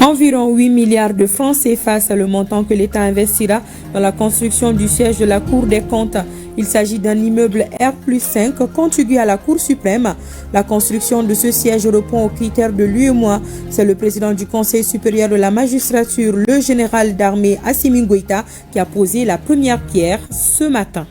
Environ 8 milliards de francs CFA, c'est le montant que l'État investira dans la construction du siège de la Cour des comptes. Il s'agit d'un immeuble R+5 contigu à la Cour suprême. La construction de ce siège répond aux critères de l'UEMOA. C'est le président du Conseil supérieur de la magistrature, le général d'armée Assimi Goïta, qui a posé la première pierre ce matin.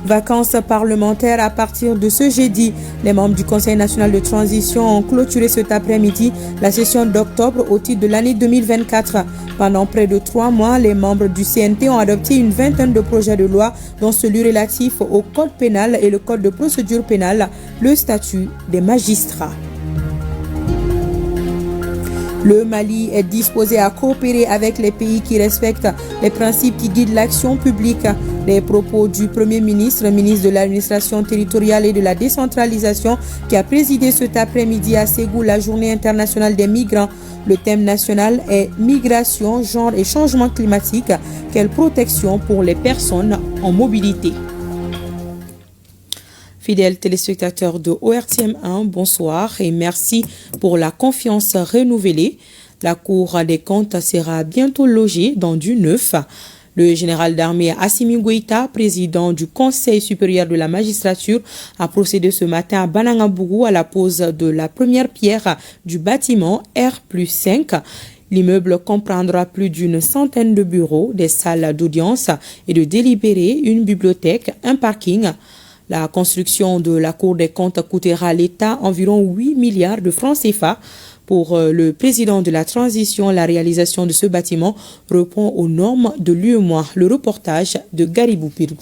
Vacances parlementaires à partir de ce jeudi. Les membres du Conseil national de transition ont clôturé cet après-midi la session d'octobre au titre de l'année 2024. Pendant près de 3 mois, les membres du CNT ont adopté une vingtaine de projets de loi, dont celui relatif au code pénal et le code de procédure pénale, le statut des magistrats. Le Mali est disposé à coopérer avec les pays qui respectent les principes qui guident l'action publique. Les propos du Premier ministre, ministre de l'administration territoriale et de la décentralisation, qui a présidé cet après-midi à Ségou la journée internationale des migrants. Le thème national est migration, genre et changement climatique. Quelle protection pour les personnes en mobilité? Fidèles téléspectateurs de ORTM1, bonsoir et merci pour la confiance renouvelée. La Cour des comptes sera bientôt logée dans du neuf. Le général d'armée Assimi Goïta, président du Conseil supérieur de la magistrature, a procédé ce matin à Banangabougou à la pose de la première pierre du bâtiment R+5. L'immeuble comprendra plus d'une centaine de bureaux, des salles d'audience et de délibérés, une bibliothèque, un parking. La construction de la Cour des comptes coûtera à l'État environ 8 milliards de francs CFA. Pour le président de la transition, la réalisation de ce bâtiment répond aux normes de l'UEMOA. Le reportage de Garibou Pirou.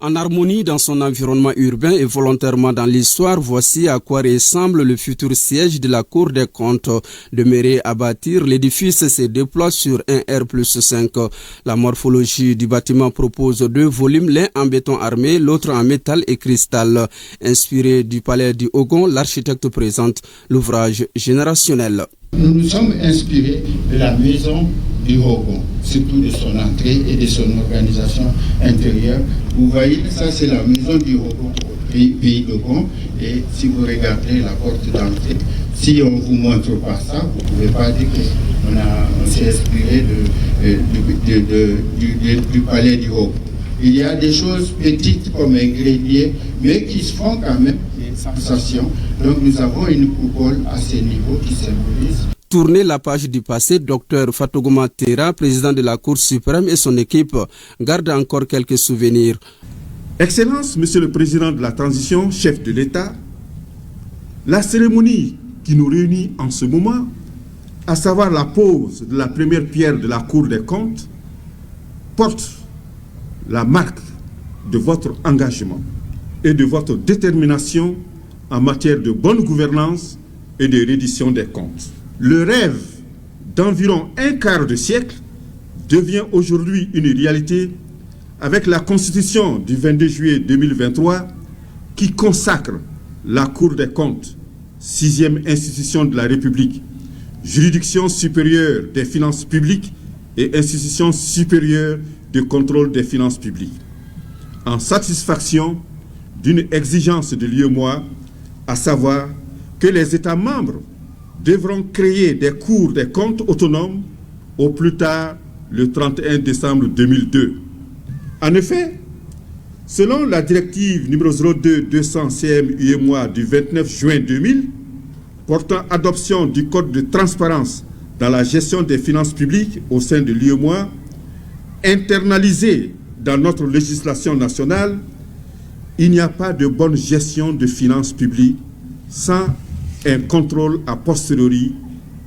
En harmonie dans son environnement urbain et volontairement dans l'histoire, voici à quoi ressemble le futur siège de la Cour des comptes. Demeuré à bâtir, l'édifice se déploie sur un R+5. La morphologie du bâtiment propose 2 volumes, l'un en béton armé, l'autre en métal et cristal. Inspiré du palais du Ogon, l'architecte présente l'ouvrage générationnel. Nous nous sommes inspirés de la maison du Ogon, surtout de son entrée et de son organisation intérieure. Vous voyez, ça c'est la maison du Ogon, pays d'Ogon, et si vous regardez la porte d'entrée, si on vous montre pas ça, vous ne pouvez pas dire qu'on s'est inspiré du palais du Ogon. Il y a des choses petites comme un grenier, mais qui se font quand même des sensations. Donc nous avons une coupole à ce niveau qui symbolise. Tourner la page du passé, Dr Fatogouma Tera, président de la Cour suprême, et son équipe gardent encore quelques souvenirs. Excellence, Monsieur le Président de la Transition, chef de l'État, la cérémonie qui nous réunit en ce moment, à savoir la pose de la première pierre de la Cour des comptes, porte la marque de votre engagement et de votre détermination en matière de bonne gouvernance et de reddition des comptes. Le rêve d'environ un quart de siècle devient aujourd'hui une réalité avec la Constitution du 22 juillet 2023 qui consacre la Cour des comptes, 6e institution de la République, juridiction supérieure des finances publiques et institution supérieure de contrôle des finances publiques, en satisfaction d'une exigence de l'UEMOA, à savoir que les États membres devront créer des cours des comptes autonomes au plus tard le 31 décembre 2002. En effet, selon la directive numéro 02-200-CM-UEMOA du 29 juin 2000, portant adoption du code de transparence dans la gestion des finances publiques au sein de l'UEMOA, internalisé dans notre législation nationale, il n'y a pas de bonne gestion de finances publiques sans un contrôle a posteriori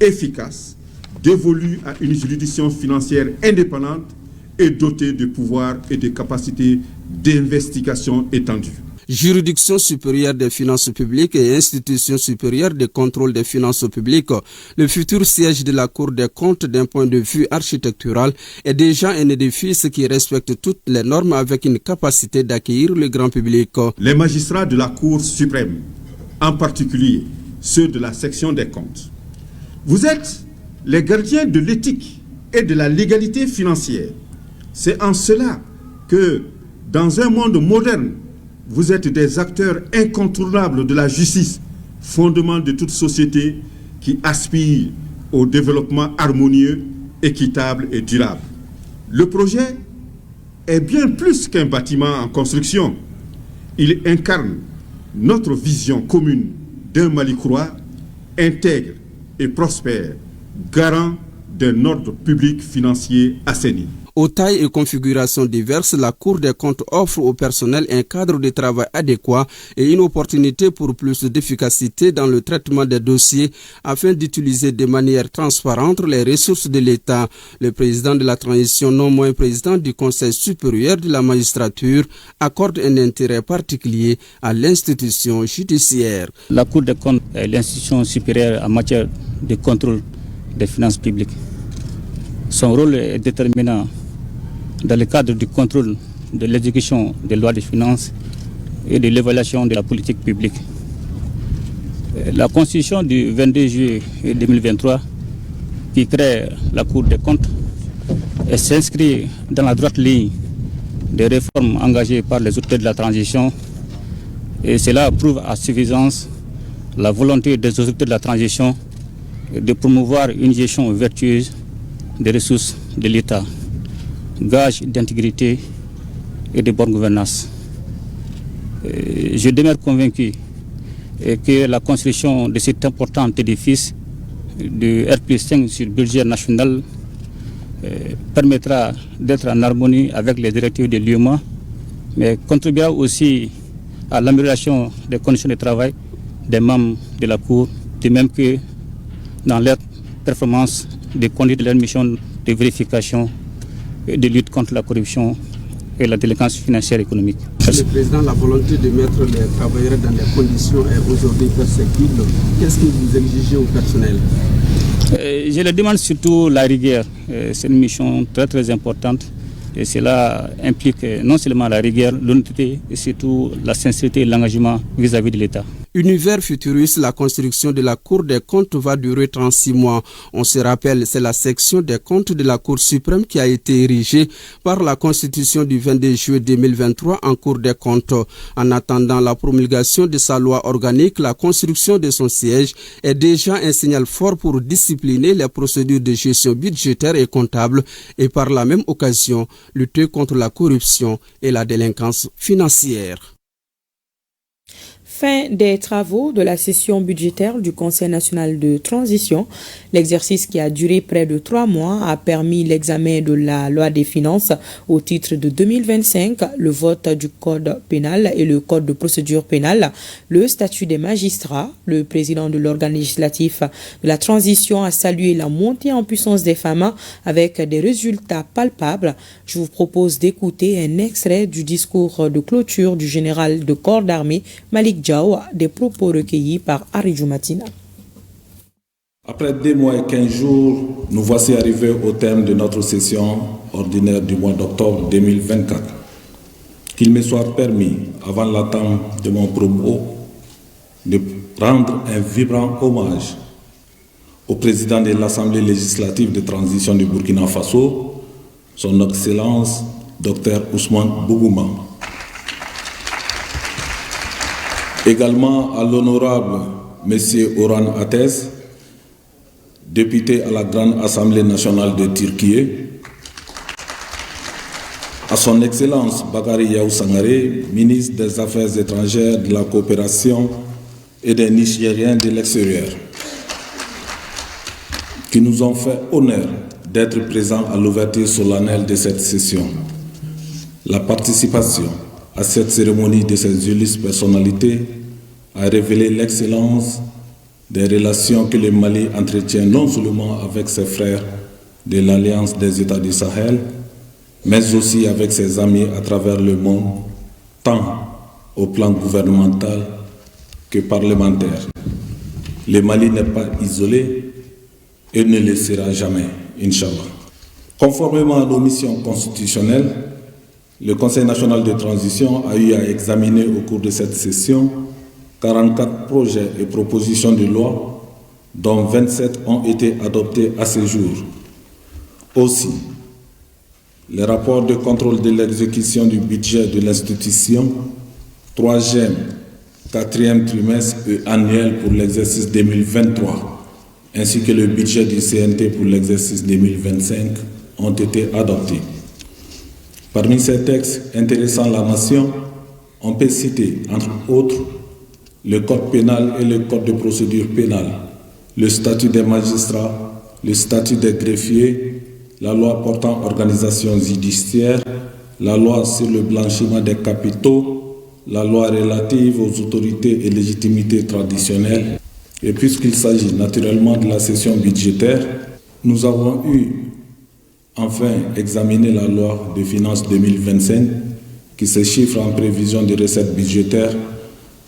efficace, dévolu à une juridiction financière indépendante et dotée de pouvoirs et de capacités d'investigation étendues. Juridiction supérieure des finances publiques et institution supérieure de contrôle des finances publiques, le futur siège de la Cour des comptes d'un point de vue architectural est déjà un édifice qui respecte toutes les normes avec une capacité d'accueillir le grand public. Les magistrats de la Cour suprême, en particulier ceux de la section des comptes, vous êtes les gardiens de l'éthique et de la légalité financière. C'est en cela que, dans un monde moderne, vous êtes des acteurs incontournables de la justice fondement de toute société qui aspire au développement harmonieux, équitable et durable. Le projet est bien plus qu'un bâtiment en construction. Il incarne notre vision commune d'un Mali croix, intègre et prospère, garant d'un ordre public financier assaini. Aux tailles et configurations diverses, la Cour des comptes offre au personnel un cadre de travail adéquat et une opportunité pour plus d'efficacité dans le traitement des dossiers afin d'utiliser de manière transparente les ressources de l'État. Le président de la transition, non moins président du Conseil supérieur de la magistrature, accorde un intérêt particulier à l'institution judiciaire. La Cour des comptes est l'institution supérieure en matière de contrôle des finances publiques. Son rôle est déterminant dans le cadre du contrôle de l'exécution des lois de finances et de l'évaluation de la politique publique. La Constitution du 22 juillet 2023 qui crée la Cour des comptes s'inscrit dans la droite ligne des réformes engagées par les auteurs de la transition et cela prouve à suffisance la volonté des auteurs de la transition de promouvoir une gestion vertueuse des ressources de l'État, gage d'intégrité et de bonne gouvernance. Je demeure convaincu que la construction de cet important édifice de R+5 sur budget national permettra d'être en harmonie avec les directives de l'UEMOA, mais contribuera aussi à l'amélioration des conditions de travail des membres de la Cour, de même que dans leur performance de conduite de leur mission de vérification et de lutte contre la corruption et la délinquance financière et économique. Le président, la volonté de mettre les travailleurs dans des conditions est aujourd'hui perceptible. Qu'est-ce que vous exigez au personnel? Je leur demande surtout la rigueur. C'est une mission très très importante et cela implique non seulement la rigueur, l'honnêteté et surtout la sincérité et l'engagement vis-à-vis de l'État. Univers futuriste, la construction de la Cour des comptes va durer 36 mois. On se rappelle, c'est la section des comptes de la Cour suprême qui a été érigée par la Constitution du 22 juillet 2023 en Cour des comptes. En attendant la promulgation de sa loi organique, la construction de son siège est déjà un signal fort pour discipliner les procédures de gestion budgétaire et comptable et par la même occasion lutter contre la corruption et la délinquance financière. Fin des travaux de la session budgétaire du Conseil national de transition. L'exercice qui a duré près de 3 mois a permis l'examen de la loi des finances au titre de 2025, le vote du code pénal et le code de procédure pénale, le statut des magistrats. Le président de l'organe législatif de la transition a salué la montée en puissance des femmes avec des résultats palpables. Je vous propose d'écouter un extrait du discours de clôture du général de corps d'armée Malick Diaw, des propos recueillis par Aridjou Matina. Après 2 mois et 15 jours, nous voici arrivés au terme de notre session ordinaire du mois d'octobre 2024. Qu'il me soit permis, avant l'attente de mon propos, de rendre un vibrant hommage au président de l'Assemblée législative de transition du Burkina Faso, son Excellence Dr Ousmane Bougouma. Également à l'honorable M. Orhan Ates, député à la Grande Assemblée nationale de Turquie, à son Excellence Bakary Yahou Sangaré, ministre des Affaires étrangères, de la coopération et des Nigériens de l'extérieur, qui nous ont fait honneur d'être présents à l'ouverture solennelle de cette session. La participation à cette cérémonie de ces illustres personnalités a révélé l'excellence des relations que le Mali entretient non seulement avec ses frères de l'Alliance des États du Sahel, mais aussi avec ses amis à travers le monde, tant au plan gouvernemental que parlementaire. Le Mali n'est pas isolé et ne le sera jamais, Inch'Allah. Conformément à nos missions constitutionnelles, le Conseil national de transition a eu à examiner au cours de cette session 44 projets et propositions de loi, dont 27 ont été adoptés à ce jour. Aussi, les rapports de contrôle de l'exécution du budget de l'institution, 3 GEM quatrième trimestre et annuel pour l'exercice 2023, ainsi que le budget du CNT pour l'exercice 2025 ont été adoptés. Parmi ces textes intéressant la nation, on peut citer, entre autres, le Code pénal et le Code de procédure pénale, le statut des magistrats, le statut des greffiers, la loi portant organisation judiciaire, la loi sur le blanchiment des capitaux, la loi relative aux autorités et légitimités traditionnelles. Et puisqu'il s'agit naturellement de la session budgétaire, nous avons eu enfin examiné la loi de finances 2025 qui se chiffre en prévision de recettes budgétaires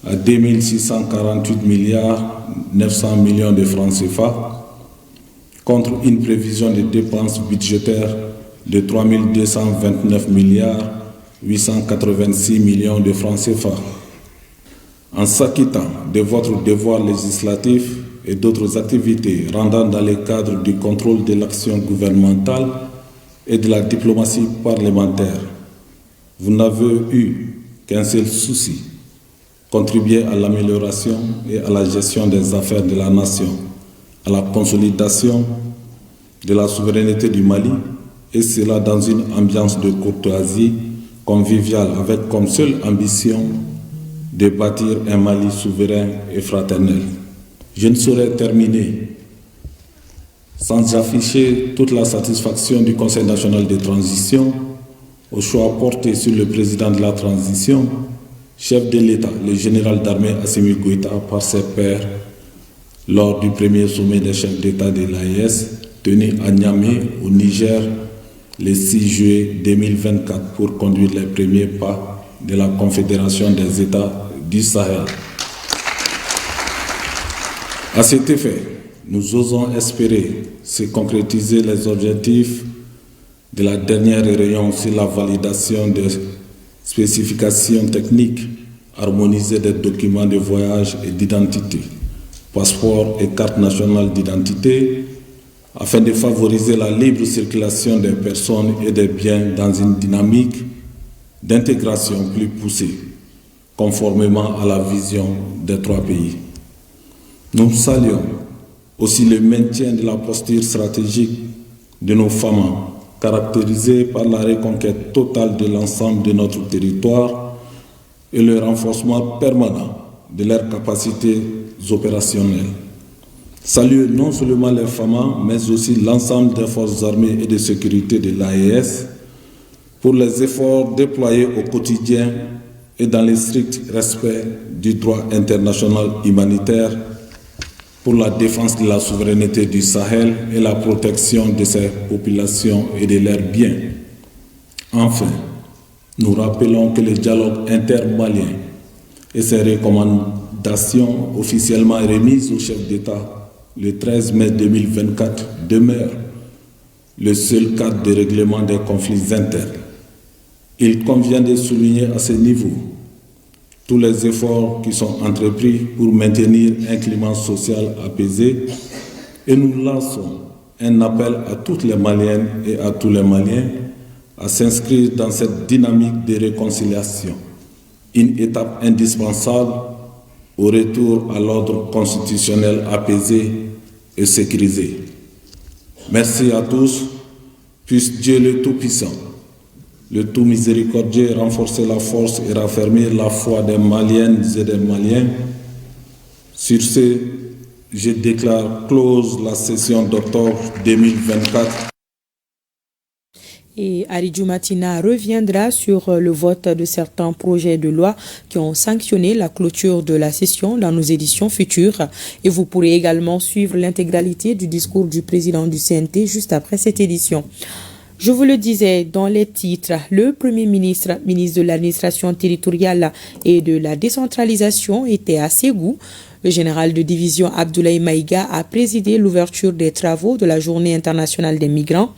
à 2 648 milliards 900 millions de francs CFA contre une prévision de dépenses budgétaires de 3 229 milliards 886 millions de francs CFA. En s'acquittant de votre devoir législatif et d'autres activités rendant dans le cadre du contrôle de l'action gouvernementale et de la diplomatie parlementaire, vous n'avez eu qu'un seul souci, contribuer à l'amélioration et à la gestion des affaires de la nation, à la consolidation de la souveraineté du Mali, et cela dans une ambiance de courtoisie conviviale avec comme seule ambition de bâtir un Mali souverain et fraternel. Je ne saurais terminer sans afficher toute la satisfaction du Conseil national de transition au choix porté sur le président de la transition, chef de l'État, le général d'armée Assimi Goïta, par ses pairs lors du premier sommet des chefs d'État de l'AES tenu à Niamey, au Niger, le 6 juillet 2024 pour conduire les premiers pas de la Confédération des États du Sahel. À cet effet, nous osons espérer se concrétiser les objectifs de la dernière réunion sur la validation des spécifications techniques harmonisées des documents de voyage et d'identité, passeport et carte nationale d'identité, afin de favoriser la libre circulation des personnes et des biens dans une dynamique d'intégration plus poussée, conformément à la vision des trois pays. Nous saluons aussi le maintien de la posture stratégique de nos femmes, caractérisée par la reconquête totale de l'ensemble de notre territoire et le renforcement permanent de leurs capacités opérationnelles. Saluer non seulement les femmes, mais aussi l'ensemble des forces armées et de sécurité de l'AES pour les efforts déployés au quotidien et dans le strict respect du droit international humanitaire pour la défense de la souveraineté du Sahel et la protection de ses populations et de leurs biens. Enfin, nous rappelons que le dialogue intermalien et ses recommandations officiellement remises au chef d'État le 13 mai 2024 demeurent le seul cadre de règlement des conflits internes. Il convient de souligner à ce niveau tous les efforts qui sont entrepris pour maintenir un climat social apaisé et nous lançons un appel à toutes les Maliennes et à tous les Maliens à s'inscrire dans cette dynamique de réconciliation, une étape indispensable au retour à l'ordre constitutionnel apaisé et sécurisé. Merci à tous, puisse Dieu le Tout-Puissant, le tout miséricordieux, renforcer la force et raffermir la foi des Maliennes et des Maliens. Sur ce, je déclare close la session d'octobre 2024. Et Aridjou Matina reviendra sur le vote de certains projets de loi qui ont sanctionné la clôture de la session dans nos éditions futures. Et vous pourrez également suivre l'intégralité du discours du président du CNT juste après cette édition. Je vous le disais dans les titres, le Premier ministre, ministre de l'administration territoriale et de la décentralisation était à Ségou. Le général de division Abdoulaye Maïga a présidé l'ouverture des travaux de la Journée internationale des migrants.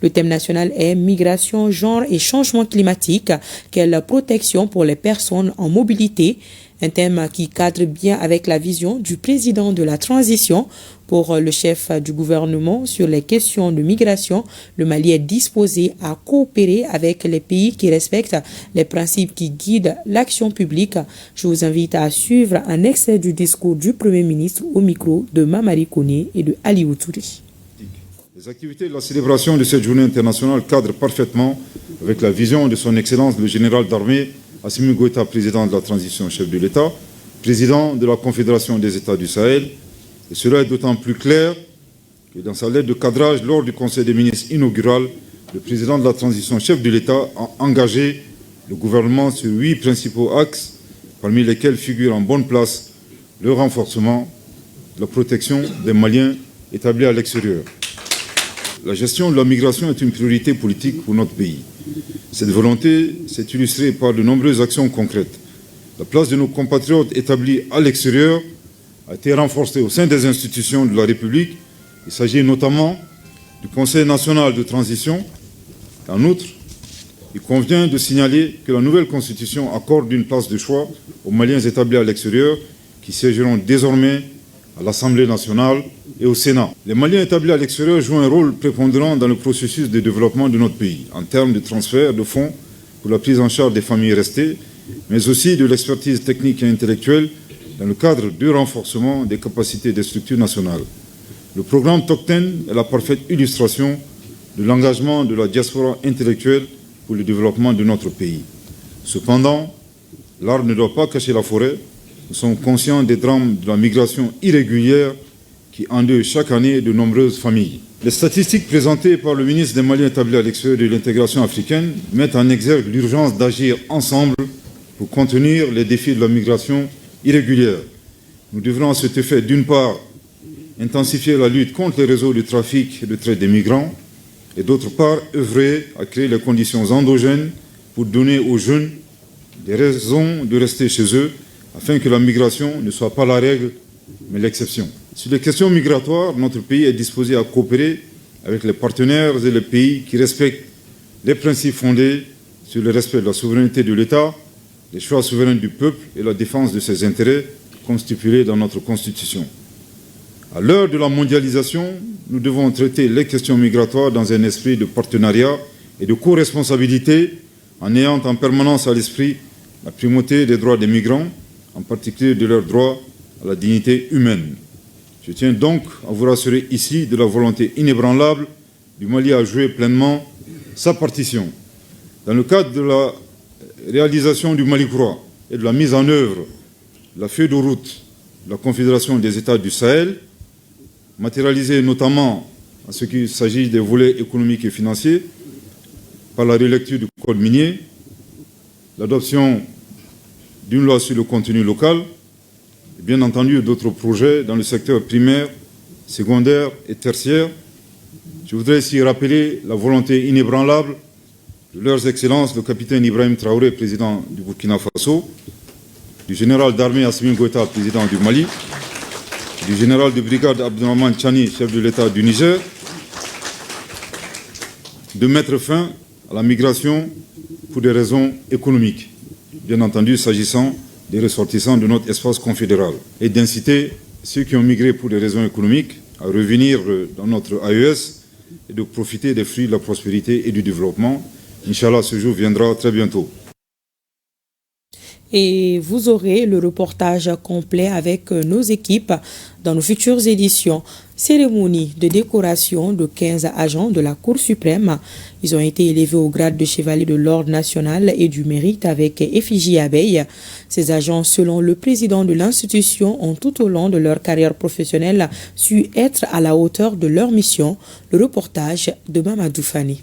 Le thème national est migration, genre et changement climatique. Quelle protection pour les personnes en mobilité? Un thème qui cadre bien avec la vision du président de la transition. Pour le chef du gouvernement sur les questions de migration, le Mali est disposé à coopérer avec les pays qui respectent les principes qui guident l'action publique. Je vous invite à suivre un extrait du discours du Premier ministre au micro de Mamadi Koné et de Ali Outouri. Les activités de la célébration de cette journée internationale cadrent parfaitement avec la vision de son Excellence le général d'armée Assimi Goïta, président de la transition, chef de l'État, président de la Confédération des États du Sahel. Et cela est d'autant plus clair que dans sa lettre de cadrage lors du Conseil des ministres inaugural, le président de la transition, chef de l'État, a engagé le gouvernement sur 8 principaux axes, parmi lesquels figure en bonne place le renforcement de la protection des Maliens établis à l'extérieur. La gestion de la migration est une priorité politique pour notre pays. Cette volonté s'est illustrée par de nombreuses actions concrètes. La place de nos compatriotes établis à l'extérieur a été renforcée au sein des institutions de la République. Il s'agit notamment du Conseil national de transition. En outre, il convient de signaler que la nouvelle Constitution accorde une place de choix aux Maliens établis à l'extérieur qui siégeront désormais à l'Assemblée nationale et au Sénat. Les Maliens établis à l'extérieur jouent un rôle prépondérant dans le processus de développement de notre pays, en termes de transfert de fonds pour la prise en charge des familles restées, mais aussi de l'expertise technique et intellectuelle dans le cadre du renforcement des capacités des structures nationales. Le programme Tokten est la parfaite illustration de l'engagement de la diaspora intellectuelle pour le développement de notre pays. Cependant, l'arbre ne doit pas cacher la forêt. Nous sommes conscients des drames de la migration irrégulière qui endeuillent chaque année de nombreuses familles. Les statistiques présentées par le ministre des Maliens établis à l'extérieur de l'intégration africaine mettent en exergue l'urgence d'agir ensemble pour contenir les défis de la migration irrégulière. Nous devrons à cet effet, d'une part, intensifier la lutte contre les réseaux de trafic et de traite des migrants, et d'autre part, œuvrer à créer les conditions endogènes pour donner aux jeunes des raisons de rester chez eux, afin que la migration ne soit pas la règle, mais l'exception. Sur les questions migratoires, notre pays est disposé à coopérer avec les partenaires et les pays qui respectent les principes fondés sur le respect de la souveraineté de l'État, les choix souverains du peuple et la défense de ses intérêts, comme stipulé dans notre Constitution. À l'heure de la mondialisation, nous devons traiter les questions migratoires dans un esprit de partenariat et de co-responsabilité, en ayant en permanence à l'esprit la primauté des droits des migrants, en particulier de leur droit à la dignité humaine. Je tiens donc à vous rassurer ici de la volonté inébranlable du Mali à jouer pleinement sa partition. Dans le cadre de la réalisation du Mali Croix et de la mise en œuvre de la feuille de route de la Confédération des États du Sahel, matérialisée notamment en ce qui s'agit des volets économiques et financiers, par la relecture du code minier, l'adoption d'une loi sur le contenu local, et bien entendu d'autres projets dans le secteur primaire, secondaire et tertiaire. Je voudrais ici rappeler la volonté inébranlable de leurs excellences, le capitaine Ibrahim Traoré, président du Burkina Faso, du général d'armée Assimi Goïta, président du Mali, du général de brigade Abdourahmane Tchani, chef de l'État du Niger, de mettre fin à la migration pour des raisons économiques, bien entendu s'agissant des ressortissants de notre espace confédéral, et d'inciter ceux qui ont migré pour des raisons économiques à revenir dans notre AES et de profiter des fruits de la prospérité et du développement. Inch'Allah, ce jour viendra très bientôt. Et vous aurez le reportage complet avec nos équipes dans nos futures éditions. Cérémonie de décoration de 15 agents de la Cour suprême. Ils ont été élevés au grade de chevalier de l'Ordre national et du mérite avec effigie abeille. Ces agents, selon le président de l'institution, ont tout au long de leur carrière professionnelle su être à la hauteur de leur mission. Le reportage de Mamadou Fani.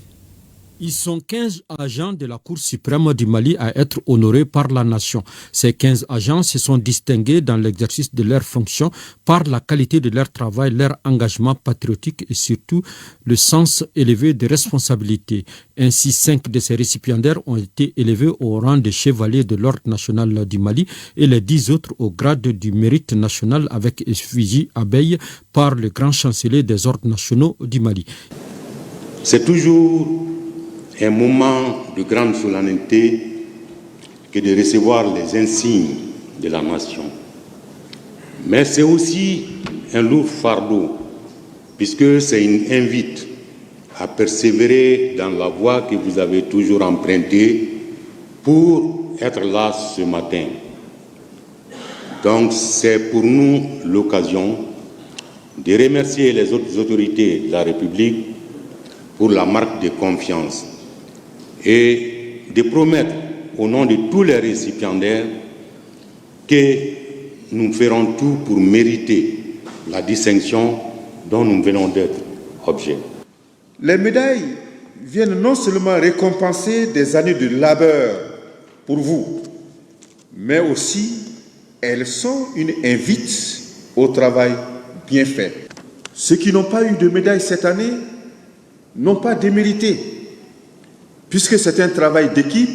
Ils sont 15 agents de la Cour suprême du Mali à être honorés par la nation. Ces 15 agents se sont distingués dans l'exercice de leurs fonctions par la qualité de leur travail, leur engagement patriotique et surtout le sens élevé de responsabilité. Ainsi, 5 de ces récipiendaires ont été élevés au rang de chevalier de l'Ordre national du Mali et les 10 autres au grade du mérite national avec effigie abeille par le grand chancelier des ordres nationaux du Mali. C'est toujours un moment de grande solennité que de recevoir les insignes de la nation. Mais c'est aussi un lourd fardeau, puisque c'est une invite à persévérer dans la voie que vous avez toujours empruntée pour être là ce matin. Donc c'est pour nous l'occasion de remercier les autres autorités de la République pour la marque de confiance et de promettre au nom de tous les récipiendaires que nous ferons tout pour mériter la distinction dont nous venons d'être objet. Les médailles viennent non seulement récompenser des années de labeur pour vous, mais aussi elles sont une invite au travail bien fait. Ceux qui n'ont pas eu de médaille cette année n'ont pas démérité, puisque c'est un travail d'équipe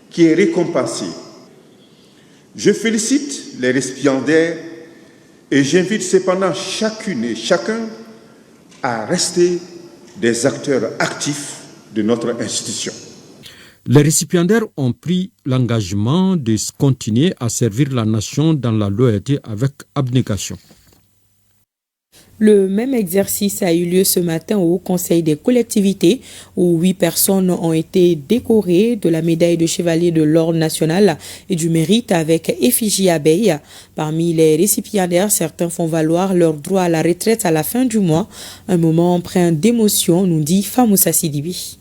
qui est récompensé. Je félicite les récipiendaires et j'invite cependant chacune et chacun à rester des acteurs actifs de notre institution. Les récipiendaires ont pris l'engagement de continuer à servir la nation dans la loyauté avec abnégation. Le même exercice a eu lieu ce matin au Conseil des collectivités où 8 personnes ont été décorées de la médaille de chevalier de l'Ordre national et du mérite avec effigie abeille. Parmi les récipiendaires, certains font valoir leur droit à la retraite à la fin du mois. Un moment empreint d'émotion, nous dit Famoussa Sidibi.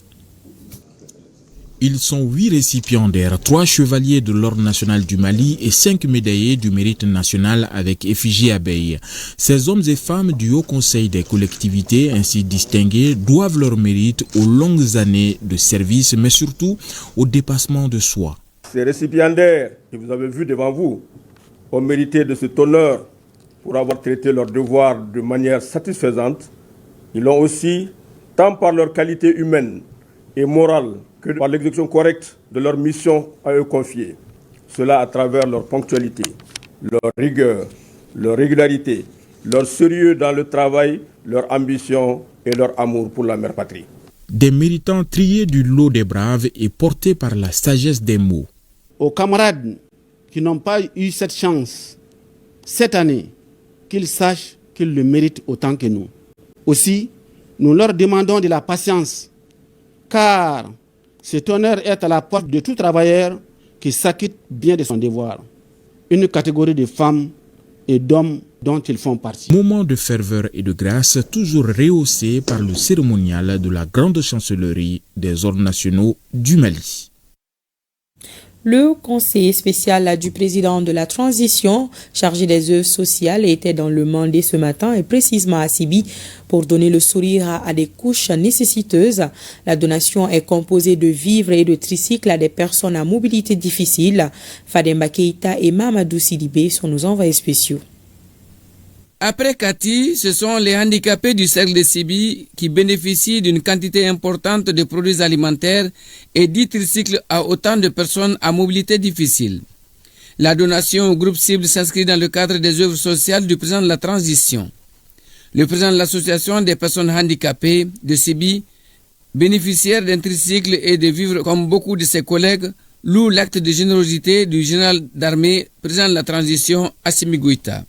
Ils sont 8 récipiendaires, 3 chevaliers de l'Ordre national du Mali et 5 médaillés du mérite national avec effigie abeille. Ces hommes et femmes du Haut Conseil des collectivités ainsi distingués doivent leur mérite aux longues années de service, mais surtout au dépassement de soi. Ces récipiendaires que vous avez vus devant vous ont mérité de cet honneur pour avoir traité leurs devoirs de manière satisfaisante. Ils l'ont aussi, tant par leur qualité humaine et morale, que par l'exécution correcte de leur mission à eux confiée. Cela à travers leur ponctualité, leur rigueur, leur régularité, leur sérieux dans le travail, leur ambition et leur amour pour la mère patrie. Des méritants triés du lot des braves et portés par la sagesse des mots. Aux camarades qui n'ont pas eu cette chance cette année, qu'ils sachent qu'ils le méritent autant que nous. Aussi, nous leur demandons de la patience, car cet honneur est à la porte de tout travailleur qui s'acquitte bien de son devoir. Une catégorie de femmes et d'hommes dont ils font partie. Moment de ferveur et de grâce toujours rehaussé par le cérémonial de la grande chancellerie des ordres nationaux du Mali. Le conseiller spécial du président de la transition, chargé des œuvres sociales, était dans le Mandé ce matin et précisément à Sibi pour donner le sourire à des couches nécessiteuses. La donation est composée de vivres et de tricycles à des personnes à mobilité difficile. Fademba Keïta et Mamadou Sidibé sont nos envoyés spéciaux. Après Kati, ce sont les handicapés du cercle de Sibi qui bénéficient d'une quantité importante de produits alimentaires et 10 tricycles à autant de personnes à mobilité difficile. La donation au groupe cible s'inscrit dans le cadre des œuvres sociales du président de la transition. Le président de l'association des personnes handicapées de Sibi, bénéficiaire d'un tricycle et de vivres comme beaucoup de ses collègues, loue l'acte de générosité du général d'armée, président de la transition, Assimi Goïta.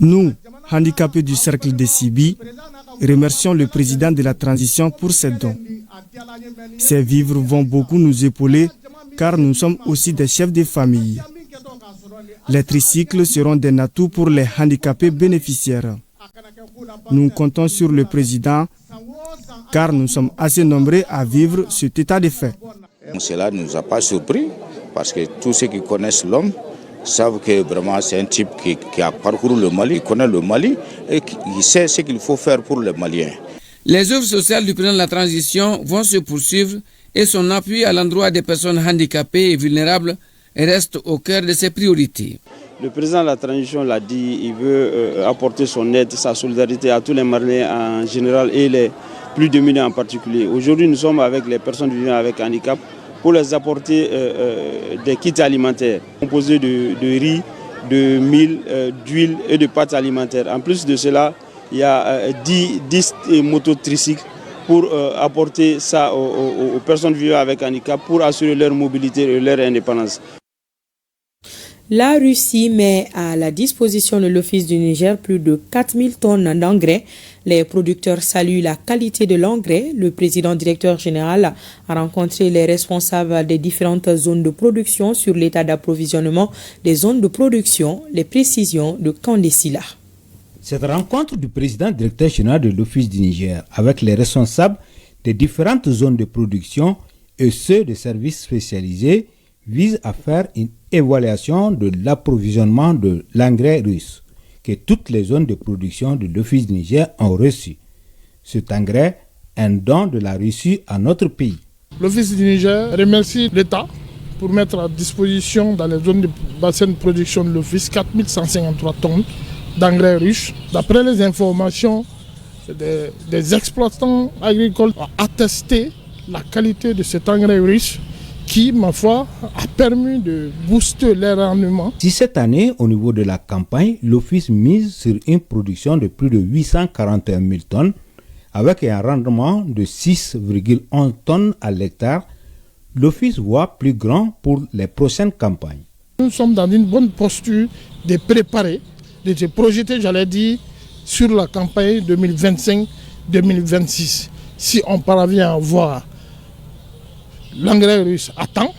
Nous, handicapés du cercle de Sibi, remercions le président de la transition pour ces dons. Ces vivres vont beaucoup nous épauler car nous sommes aussi des chefs de famille. Les tricycles seront des atouts pour les handicapés bénéficiaires. Nous comptons sur le président car nous sommes assez nombreux à vivre cet état de fait. Cela ne nous a pas surpris parce que tous ceux qui connaissent l'homme savent que vraiment c'est un type qui a parcouru le Mali, connaît le Mali et qui sait ce qu'il faut faire pour les Maliens. Les œuvres sociales du président de la transition vont se poursuivre et son appui à l'endroit des personnes handicapées et vulnérables reste au cœur de ses priorités. Le président de la transition l'a dit, il veut apporter son aide, sa solidarité à tous les Maliens en général et les plus démunis en particulier. Aujourd'hui, nous sommes avec les personnes vivant avec handicap pour les apporter des kits alimentaires composés de riz, de mil, d'huile et de pâtes alimentaires. En plus de cela, il y a 10 mototricycles pour apporter ça aux personnes vivant avec handicap pour assurer leur mobilité et leur indépendance. La Russie met à la disposition de l'Office du Niger plus de 4000 tonnes d'engrais. Les producteurs saluent la qualité de l'engrais. Le président directeur général a rencontré les responsables des différentes zones de production sur l'état d'approvisionnement des zones de production. Les précisions de Kandesila. Cette rencontre du président directeur général de l'Office du Niger avec les responsables des différentes zones de production et ceux des services spécialisés vise à faire une évaluation de l'approvisionnement de l'engrais russe que toutes les zones de production de l'Office du Niger ont reçu. Cet engrais est un don de la Russie à notre pays. L'Office du Niger remercie l'État pour mettre à disposition dans les zones de bassin de production de l'Office 4153 tonnes d'engrais russe. D'après les informations des exploitants agricoles, ont attesté la qualité de cet engrais russe qui, ma foi, a permis de booster les rendements. Si cette année, au niveau de la campagne, l'Office mise sur une production de plus de 841 000 tonnes, avec un rendement de 6,11 tonnes à l'hectare, l'Office voit plus grand pour les prochaines campagnes. Nous sommes dans une bonne posture de préparer, de se projeter, j'allais dire, sur la campagne 2025-2026. Si on parvient à voir l'engrais russe à temps,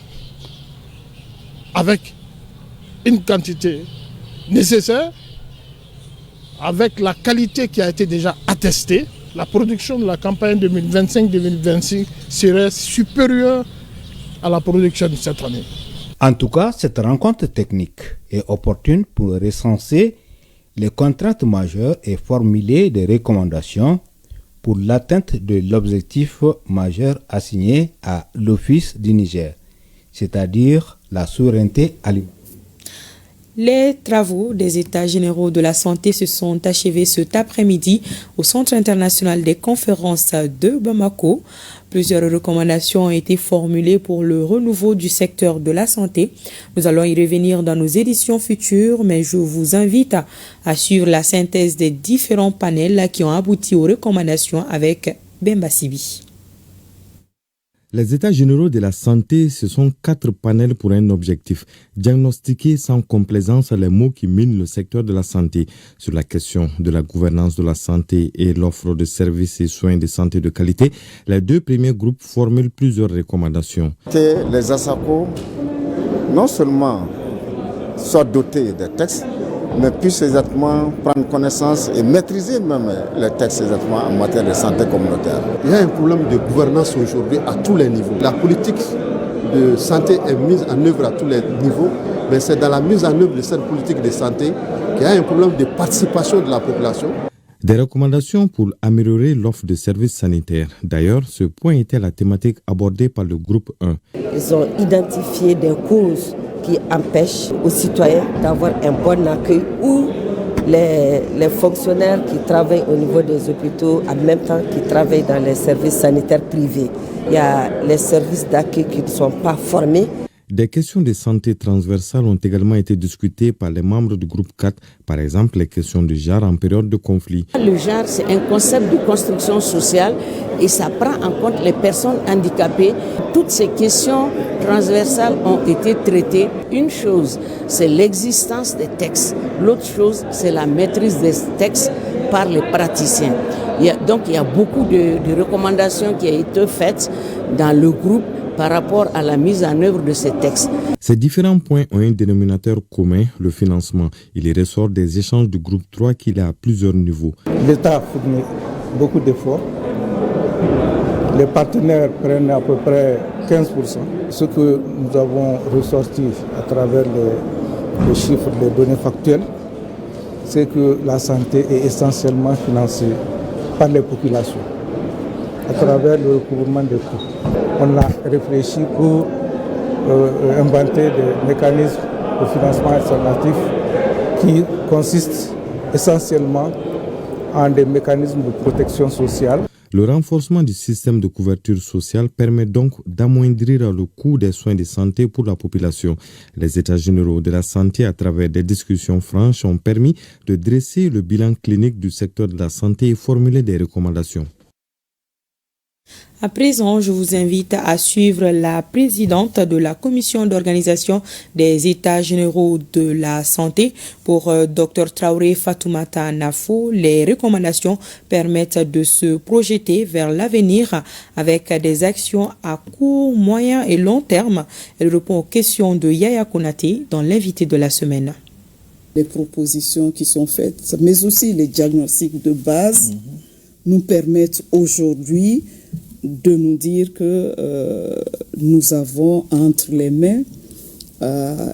avec une quantité nécessaire, avec la qualité qui a été déjà attestée, la production de la campagne 2025-2026 serait supérieure à la production de cette année. En tout cas, cette rencontre technique est opportune pour recenser les contraintes majeures et formuler des recommandations pour l'atteinte de l'objectif majeur assigné à l'Office du Niger, c'est-à-dire la souveraineté alimentaire. Les travaux des États généraux de la santé se sont achevés cet après-midi au Centre international des conférences de Bamako. Plusieurs recommandations ont été formulées pour le renouveau du secteur de la santé. Nous allons y revenir dans nos éditions futures, mais je vous invite à suivre la synthèse des différents panels qui ont abouti aux recommandations avec Bemba Sibi. Les États généraux de la santé, ce sont 4 panels pour un objectif. Diagnostiquer sans complaisance les maux qui minent le secteur de la santé. Sur la question de la gouvernance de la santé et l'offre de services et soins de santé de qualité, les 2 premiers groupes formulent plusieurs recommandations. Que les ASACO, non seulement soient dotés des textes, mais puissent exactement prendre connaissance et maîtriser même les textes exactement en matière de santé communautaire. Il y a un problème de gouvernance aujourd'hui à tous les niveaux. La politique de santé est mise en œuvre à tous les niveaux, mais c'est dans la mise en œuvre de cette politique de santé qu'il y a un problème de participation de la population. Des recommandations pour améliorer l'offre de services sanitaires. D'ailleurs, ce point était la thématique abordée par le groupe 1. Ils ont identifié des causes qui empêchent aux citoyens d'avoir un bon accueil ou les fonctionnaires qui travaillent au niveau des hôpitaux en même temps qui travaillent dans les services sanitaires privés. Il y a les services d'accueil qui ne sont pas formés. Des questions de santé transversales ont également été discutées par les membres du groupe 4, par exemple les questions de genre en période de conflit. Le genre, c'est un concept de construction sociale et ça prend en compte les personnes handicapées. Toutes ces questions transversales ont été traitées. Une chose, c'est l'existence des textes. L'autre chose, c'est la maîtrise des textes par les praticiens. Il y a beaucoup de recommandations qui ont été faites dans le groupe par rapport à la mise en œuvre de ces textes. Ces différents points ont un dénominateur commun, le financement. Il ressort des échanges du groupe 3 qu'il est à plusieurs niveaux. L'État fournit beaucoup d'efforts. Les partenaires prennent à peu près 15%. Ce que nous avons ressorti à travers les chiffres, les données factuelles, c'est que la santé est essentiellement financée par les populations à travers le recouvrement des coûts. On a réfléchi pour inventer des mécanismes de financement alternatif qui consistent essentiellement en des mécanismes de protection sociale. Le renforcement du système de couverture sociale permet donc d'amoindrir le coût des soins de santé pour la population. Les États généraux de la santé, à travers des discussions franches, ont permis de dresser le bilan clinique du secteur de la santé et formuler des recommandations. À présent, je vous invite à suivre la présidente de la commission d'organisation des États généraux de la santé pour Dr Traoré Fatoumata Nafo. Les recommandations permettent de se projeter vers l'avenir avec des actions à court, moyen et long terme. Elle répond aux questions de Yaya Konaté dans l'invité de la semaine. Les propositions qui sont faites, mais aussi les diagnostics de base nous permettent aujourd'hui de nous dire que nous avons entre les mains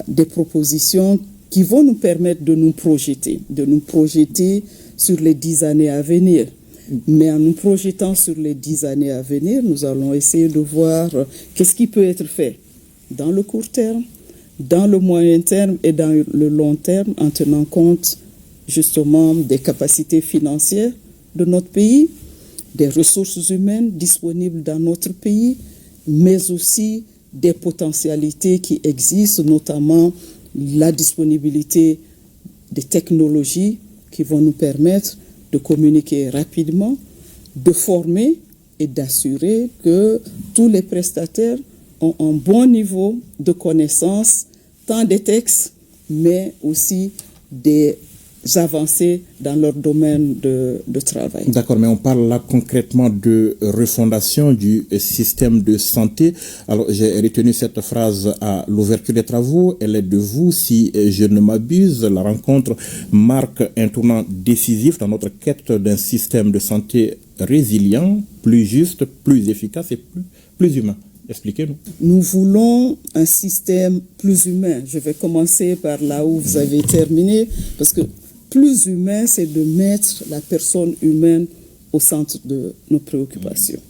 des propositions qui vont nous permettre de nous projeter sur les 10 années à venir. Mais en nous projetant sur les 10 années à venir, nous allons essayer de voir qu'est-ce qui peut être fait dans le court terme, dans le moyen terme et dans le long terme, en tenant compte justement des capacités financières de notre pays, des ressources humaines disponibles dans notre pays, mais aussi des potentialités qui existent, notamment la disponibilité des technologies qui vont nous permettre de communiquer rapidement, de former et d'assurer que tous les prestataires ont un bon niveau de connaissance, tant des textes, mais aussi des avancées dans leur domaine de travail. D'accord, mais on parle là concrètement de refondation du système de santé. Alors, j'ai retenu cette phrase à l'ouverture des travaux. Elle est de vous, si je ne m'abuse. La rencontre marque un tournant décisif dans notre quête d'un système de santé résilient, plus juste, plus efficace et plus humain. Expliquez-nous. Nous voulons un système plus humain. Je vais commencer par là où vous avez terminé, parce que plus humain, c'est de mettre la personne humaine au centre de nos préoccupations.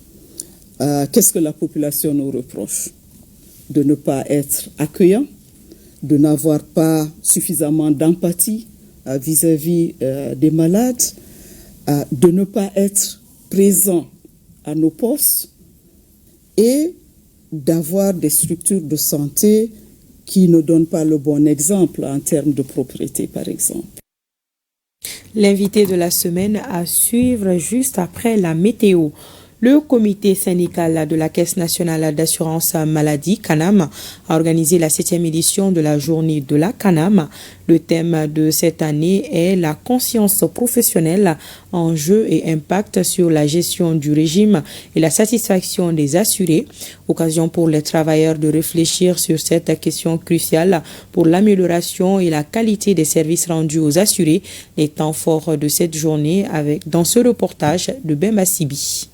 Qu'est-ce que la population nous reproche? De ne pas être accueillant, de n'avoir pas suffisamment d'empathie vis-à-vis des malades, de ne pas être présent à nos postes et d'avoir des structures de santé qui ne donnent pas le bon exemple en termes de propreté, par exemple. L'invité de la semaine à suivre juste après la météo. Le comité syndical de la Caisse nationale d'assurance maladie, CANAM, a organisé la 7e édition de la journée de la CANAM. Le thème de cette année est la conscience professionnelle, enjeux et impact sur la gestion du régime et la satisfaction des assurés. Occasion pour les travailleurs de réfléchir sur cette question cruciale pour l'amélioration et la qualité des services rendus aux assurés. Les temps forts de cette journée dans ce reportage de Bemba Sibi.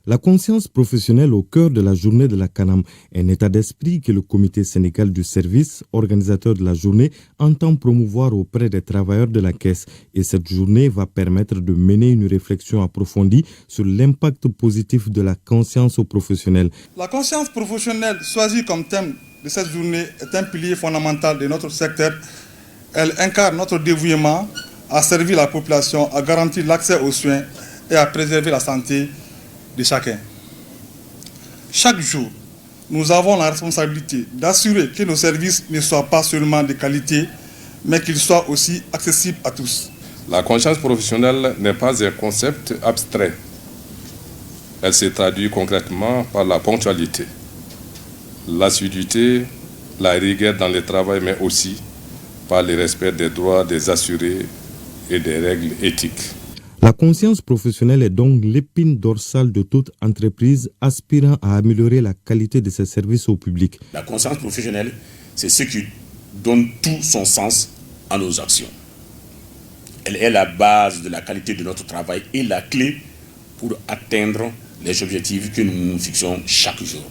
La conscience professionnelle au cœur de la journée de la CANAM est un état d'esprit que le comité syndical du service, organisateur de la journée, entend promouvoir auprès des travailleurs de la Caisse. Et cette journée va permettre de mener une réflexion approfondie sur l'impact positif de la conscience professionnelle. La conscience professionnelle choisie comme thème de cette journée est un pilier fondamental de notre secteur. Elle incarne notre dévouement à servir la population, à garantir l'accès aux soins et à préserver la santé de chacun. Chaque jour, nous avons la responsabilité d'assurer que nos services ne soient pas seulement de qualité, mais qu'ils soient aussi accessibles à tous. La conscience professionnelle n'est pas un concept abstrait. Elle se traduit concrètement par la ponctualité, l'assiduité, la rigueur dans le travail, mais aussi par le respect des droits des assurés et des règles éthiques. La conscience professionnelle est donc l'épine dorsale de toute entreprise aspirant à améliorer la qualité de ses services au public. La conscience professionnelle, c'est ce qui donne tout son sens à nos actions. Elle est la base de la qualité de notre travail et la clé pour atteindre les objectifs que nous nous fixons chaque jour.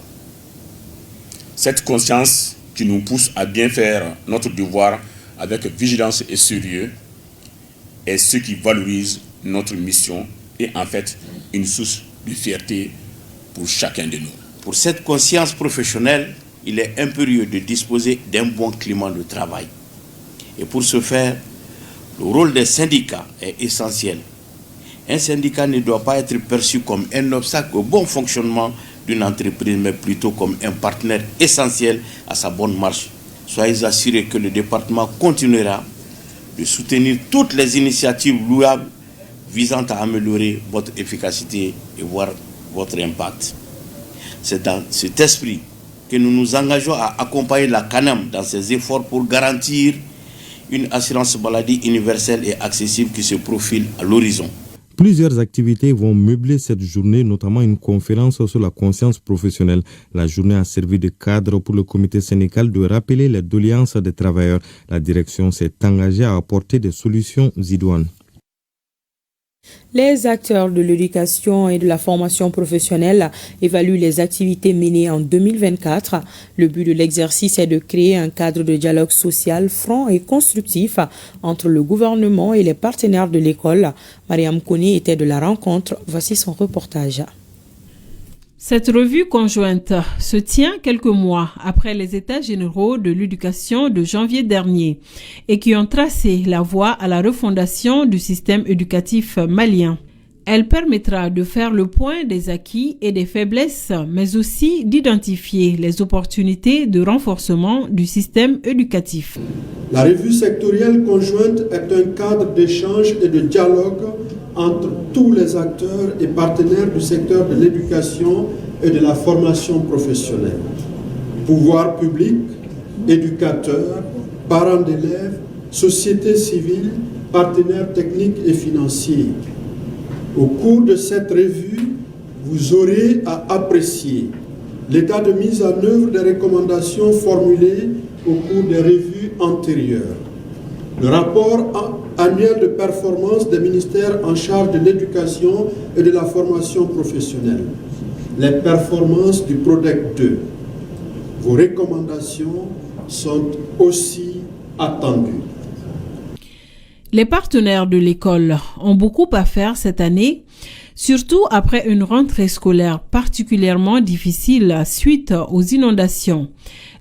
Cette conscience qui nous pousse à bien faire notre devoir avec vigilance et sérieux est ce qui valorise notre mission est en fait une source de fierté pour chacun de nous. Pour cette conscience professionnelle, il est impérieux de disposer d'un bon climat de travail. Et pour ce faire, le rôle des syndicats est essentiel. Un syndicat ne doit pas être perçu comme un obstacle au bon fonctionnement d'une entreprise, mais plutôt comme un partenaire essentiel à sa bonne marche. Soyez assurés que le département continuera de soutenir toutes les initiatives louables visant à améliorer votre efficacité et voire votre impact. C'est dans cet esprit que nous nous engageons à accompagner la CANAM dans ses efforts pour garantir une assurance maladie universelle et accessible qui se profile à l'horizon. Plusieurs activités vont meubler cette journée, notamment une conférence sur la conscience professionnelle. La journée a servi de cadre pour le comité syndical de rappeler les doléances des travailleurs. La direction s'est engagée à apporter des solutions idoines. Les acteurs de l'éducation et de la formation professionnelle évaluent les activités menées en 2024. Le but de l'exercice est de créer un cadre de dialogue social franc et constructif entre le gouvernement et les partenaires de l'école. Mariam Koni était de la rencontre. Voici son reportage. Cette revue conjointe se tient quelques mois après les États généraux de l'éducation de janvier dernier et qui ont tracé la voie à la refondation du système éducatif malien. Elle permettra de faire le point des acquis et des faiblesses, mais aussi d'identifier les opportunités de renforcement du système éducatif. La revue sectorielle conjointe est un cadre d'échange et de dialogue entre tous les acteurs et partenaires du secteur de l'éducation et de la formation professionnelle. Pouvoir public, éducateurs, parents d'élèves, société civile, partenaires techniques et financiers. Au cours de cette revue, vous aurez à apprécier l'état de mise en œuvre des recommandations formulées au cours des revues antérieures, le rapport annuel de performance des ministères en charge de l'éducation et de la formation professionnelle, les performances du PRODEC 2. Vos recommandations sont aussi attendues. Les partenaires de l'école ont beaucoup à faire cette année, surtout après une rentrée scolaire particulièrement difficile suite aux inondations.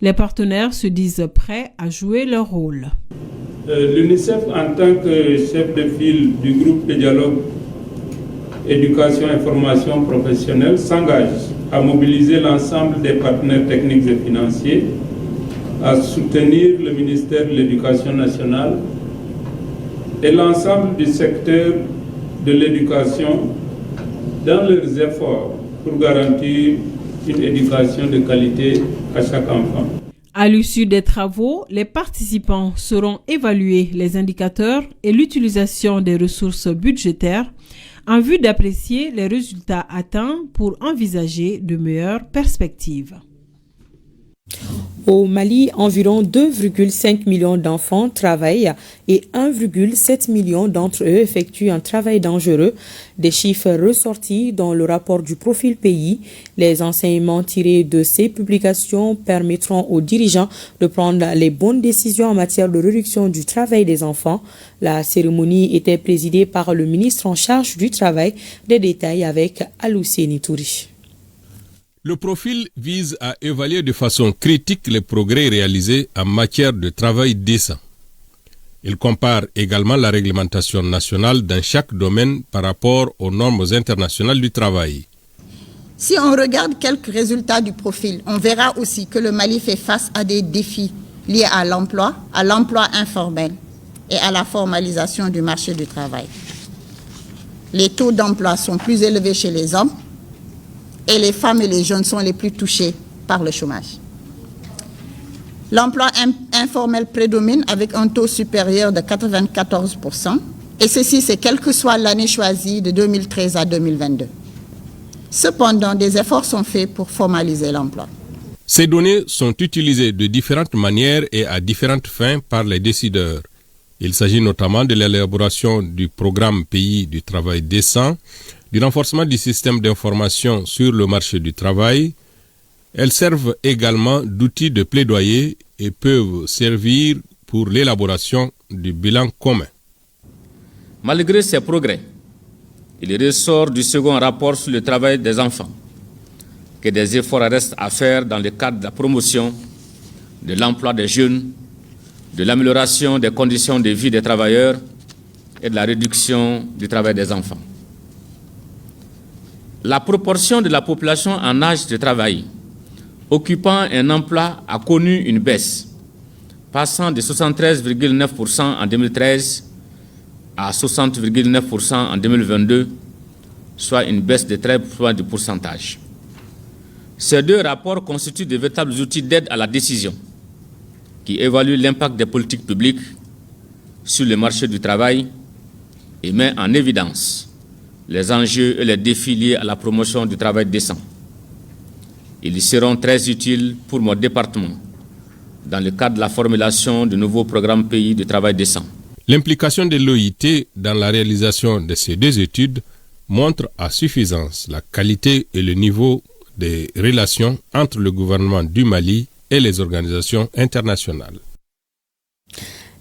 Les partenaires se disent prêts à jouer leur rôle. L'UNICEF, en tant que chef de file du groupe de dialogue éducation et formation professionnelle, s'engage à mobiliser l'ensemble des partenaires techniques et financiers, à soutenir le ministère de l'Éducation nationale et l'ensemble du secteur de l'éducation dans leurs efforts pour garantir une éducation de qualité à chaque enfant. À l'issue des travaux, les participants sauront évaluer les indicateurs et l'utilisation des ressources budgétaires en vue d'apprécier les résultats atteints pour envisager de meilleures perspectives. Au Mali, environ 2,5 millions d'enfants travaillent et 1,7 million d'entre eux effectuent un travail dangereux. Des chiffres ressortis dans le rapport du profil pays. Les enseignements tirés de ces publications permettront aux dirigeants de prendre les bonnes décisions en matière de réduction du travail des enfants. La cérémonie était présidée par le ministre en charge du travail. Des détails avec Alousseni Touri. Le profil vise à évaluer de façon critique les progrès réalisés en matière de travail décent. Il compare également la réglementation nationale dans chaque domaine par rapport aux normes internationales du travail. Si on regarde quelques résultats du profil, on verra aussi que le Mali fait face à des défis liés à l'emploi informel et à la formalisation du marché du travail. Les taux d'emploi sont plus élevés chez les hommes, et les femmes et les jeunes sont les plus touchés par le chômage. L'emploi informel prédomine avec un taux supérieur de 94%, et ceci c'est quelle que soit l'année choisie de 2013 à 2022. Cependant, des efforts sont faits pour formaliser l'emploi. Ces données sont utilisées de différentes manières et à différentes fins par les décideurs. Il s'agit notamment de l'élaboration du programme pays du travail décent, du renforcement du système d'information sur le marché du travail. Elles servent également d'outils de plaidoyer et peuvent servir pour l'élaboration du bilan commun. Malgré ces progrès, il ressort du second rapport sur le travail des enfants que des efforts restent à faire dans le cadre de la promotion de l'emploi des jeunes, de l'amélioration des conditions de vie des travailleurs et de la réduction du travail des enfants. La proportion de la population en âge de travail occupant un emploi a connu une baisse, passant de 73,9% en 2013 à 60,9% en 2022, soit une baisse de 13% du pourcentage. Ces deux rapports constituent de véritables outils d'aide à la décision qui évaluent l'impact des politiques publiques sur le marché du travail et met en évidence les enjeux et les défis liés à la promotion du travail décent. Ils seront très utiles pour mon département dans le cadre de la formulation du nouveau programme pays de travail décent. L'implication de l'OIT dans la réalisation de ces deux études montre à suffisance la qualité et le niveau des relations entre le gouvernement du Mali et les organisations internationales.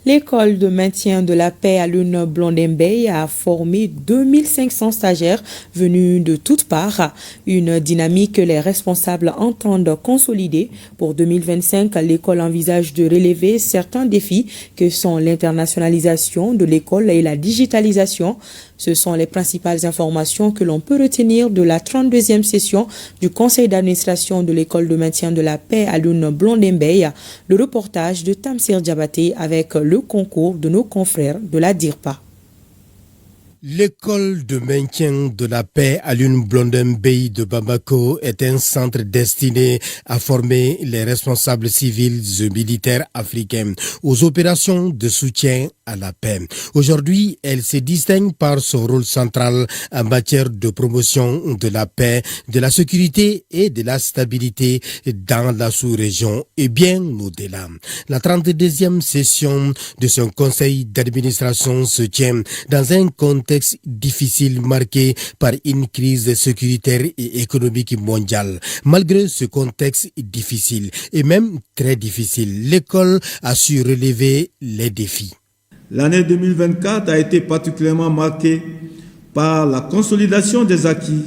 L'école de maintien de la paix à Lune Blondembey a formé 2500 stagiaires venus de toutes parts. Une dynamique que les responsables entendent consolider. Pour 2025, l'école envisage de relever certains défis que sont l'internationalisation de l'école et la digitalisation. Ce sont les principales informations que l'on peut retenir de la 32e session du conseil d'administration de l'école de maintien de la paix à Lune Blondembey. Le reportage de Tamsir Diabaté avec le concours de nos confrères de la DIRPA. L'école de maintien de la paix à Lune Blondembey de Bamako est un centre destiné à former les responsables civils et militaires africains aux opérations de soutien à la paix. Aujourd'hui, elle se distingue par son rôle central en matière de promotion de la paix, de la sécurité et de la stabilité dans la sous-région et bien au-delà. La 32e session de son conseil d'administration se tient dans un contexte difficile marqué par une crise sécuritaire et économique mondiale. Malgré ce contexte difficile et même très difficile, l'école a su relever les défis. L'année 2024 a été particulièrement marquée par la consolidation des acquis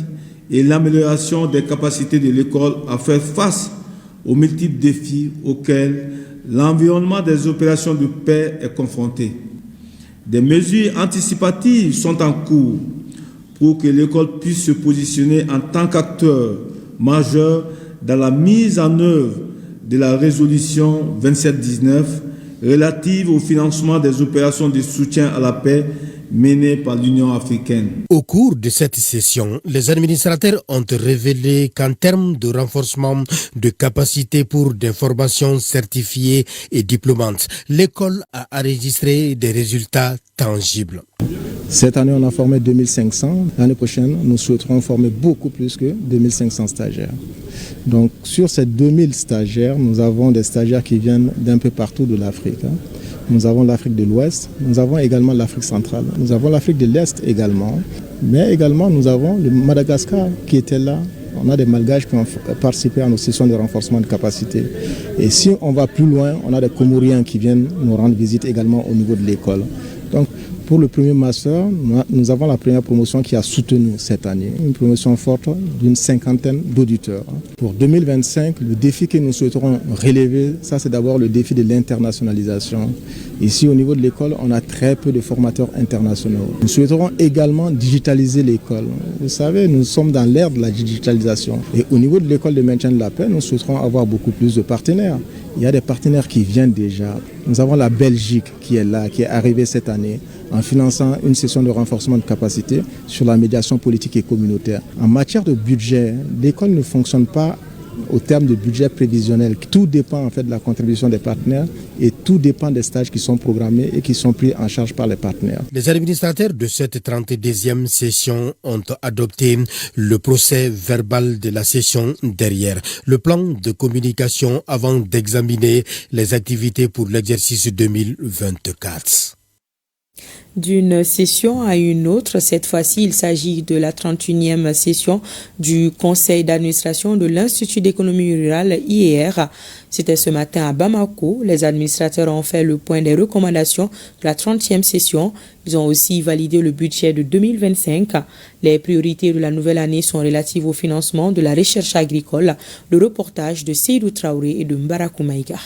et l'amélioration des capacités de l'école à faire face aux multiples défis auxquels l'environnement des opérations de paix est confronté. Des mesures anticipatives sont en cours pour que l'école puisse se positionner en tant qu'acteur majeur dans la mise en œuvre de la résolution 2719 relative au financement des opérations de soutien à la paix menées par l'Union africaine. Au cours de cette session, les administrateurs ont révélé qu'en termes de renforcement de capacités pour des formations certifiées et diplômantes, l'école a enregistré des résultats tangibles. Cette année, on a formé 2500. L'année prochaine, nous souhaiterons former beaucoup plus que 2500 stagiaires. Donc, sur ces 2000 stagiaires, nous avons des stagiaires qui viennent d'un peu partout de l'Afrique. Nous avons l'Afrique de l'Ouest, nous avons également l'Afrique centrale, nous avons l'Afrique de l'Est également, mais également nous avons le Madagascar qui était là. On a des Malgaches qui ont participé à nos sessions de renforcement de capacité. Et si on va plus loin, on a des Comoriens qui viennent nous rendre visite également au niveau de l'école. Donc, pour le premier master, nous avons la première promotion qui a soutenu cette année, une promotion forte d'une 50aine d'auditeurs. Pour 2025, le défi que nous souhaiterons relever, ça c'est d'abord le défi de l'internationalisation. Ici, au niveau de l'école, on a très peu de formateurs internationaux. Nous souhaiterons également digitaliser l'école. Vous savez, nous sommes dans l'ère de la digitalisation. Et au niveau de l'école de maintien de la paix, nous souhaiterons avoir beaucoup plus de partenaires. Il y a des partenaires qui viennent déjà. Nous avons la Belgique qui est là, qui est arrivée cette année en finançant une session de renforcement de capacité sur la médiation politique et communautaire. En matière de budget, l'école ne fonctionne pas au terme de budget prévisionnel. Tout dépend en fait de la contribution des partenaires et tout dépend des stages qui sont programmés et qui sont pris en charge par les partenaires. Les administrateurs de cette 32e session ont adopté le procès verbal de la session derrière, le plan de communication avant d'examiner les activités pour l'exercice 2024. D'une session à une autre, cette fois-ci, il s'agit de la 31e session du conseil d'administration de l'Institut d'économie rurale IER. C'était ce matin à Bamako. Les administrateurs ont fait le point des recommandations de la 30e session. Ils ont aussi validé le budget de 2025. Les priorités de la nouvelle année sont relatives au financement de la recherche agricole. Le reportage de Seydou Traoré et de Mbarakou Maïga.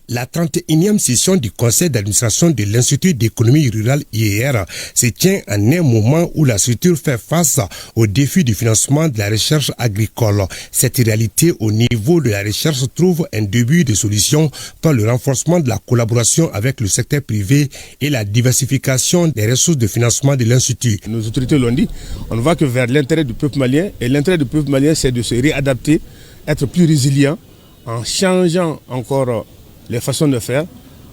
La 31e session du conseil d'administration de l'Institut d'économie rurale IER se tient en un moment où la structure fait face aux défis du financement de la recherche agricole. Cette réalité au niveau de la recherche trouve un début de solution par le renforcement de la collaboration avec le secteur privé et la diversification des ressources de financement de l'Institut. Nos autorités l'ont dit, on ne va que vers l'intérêt du peuple malien, et l'intérêt du peuple malien, c'est de se réadapter, être plus résilient en changeant encore les façons de faire,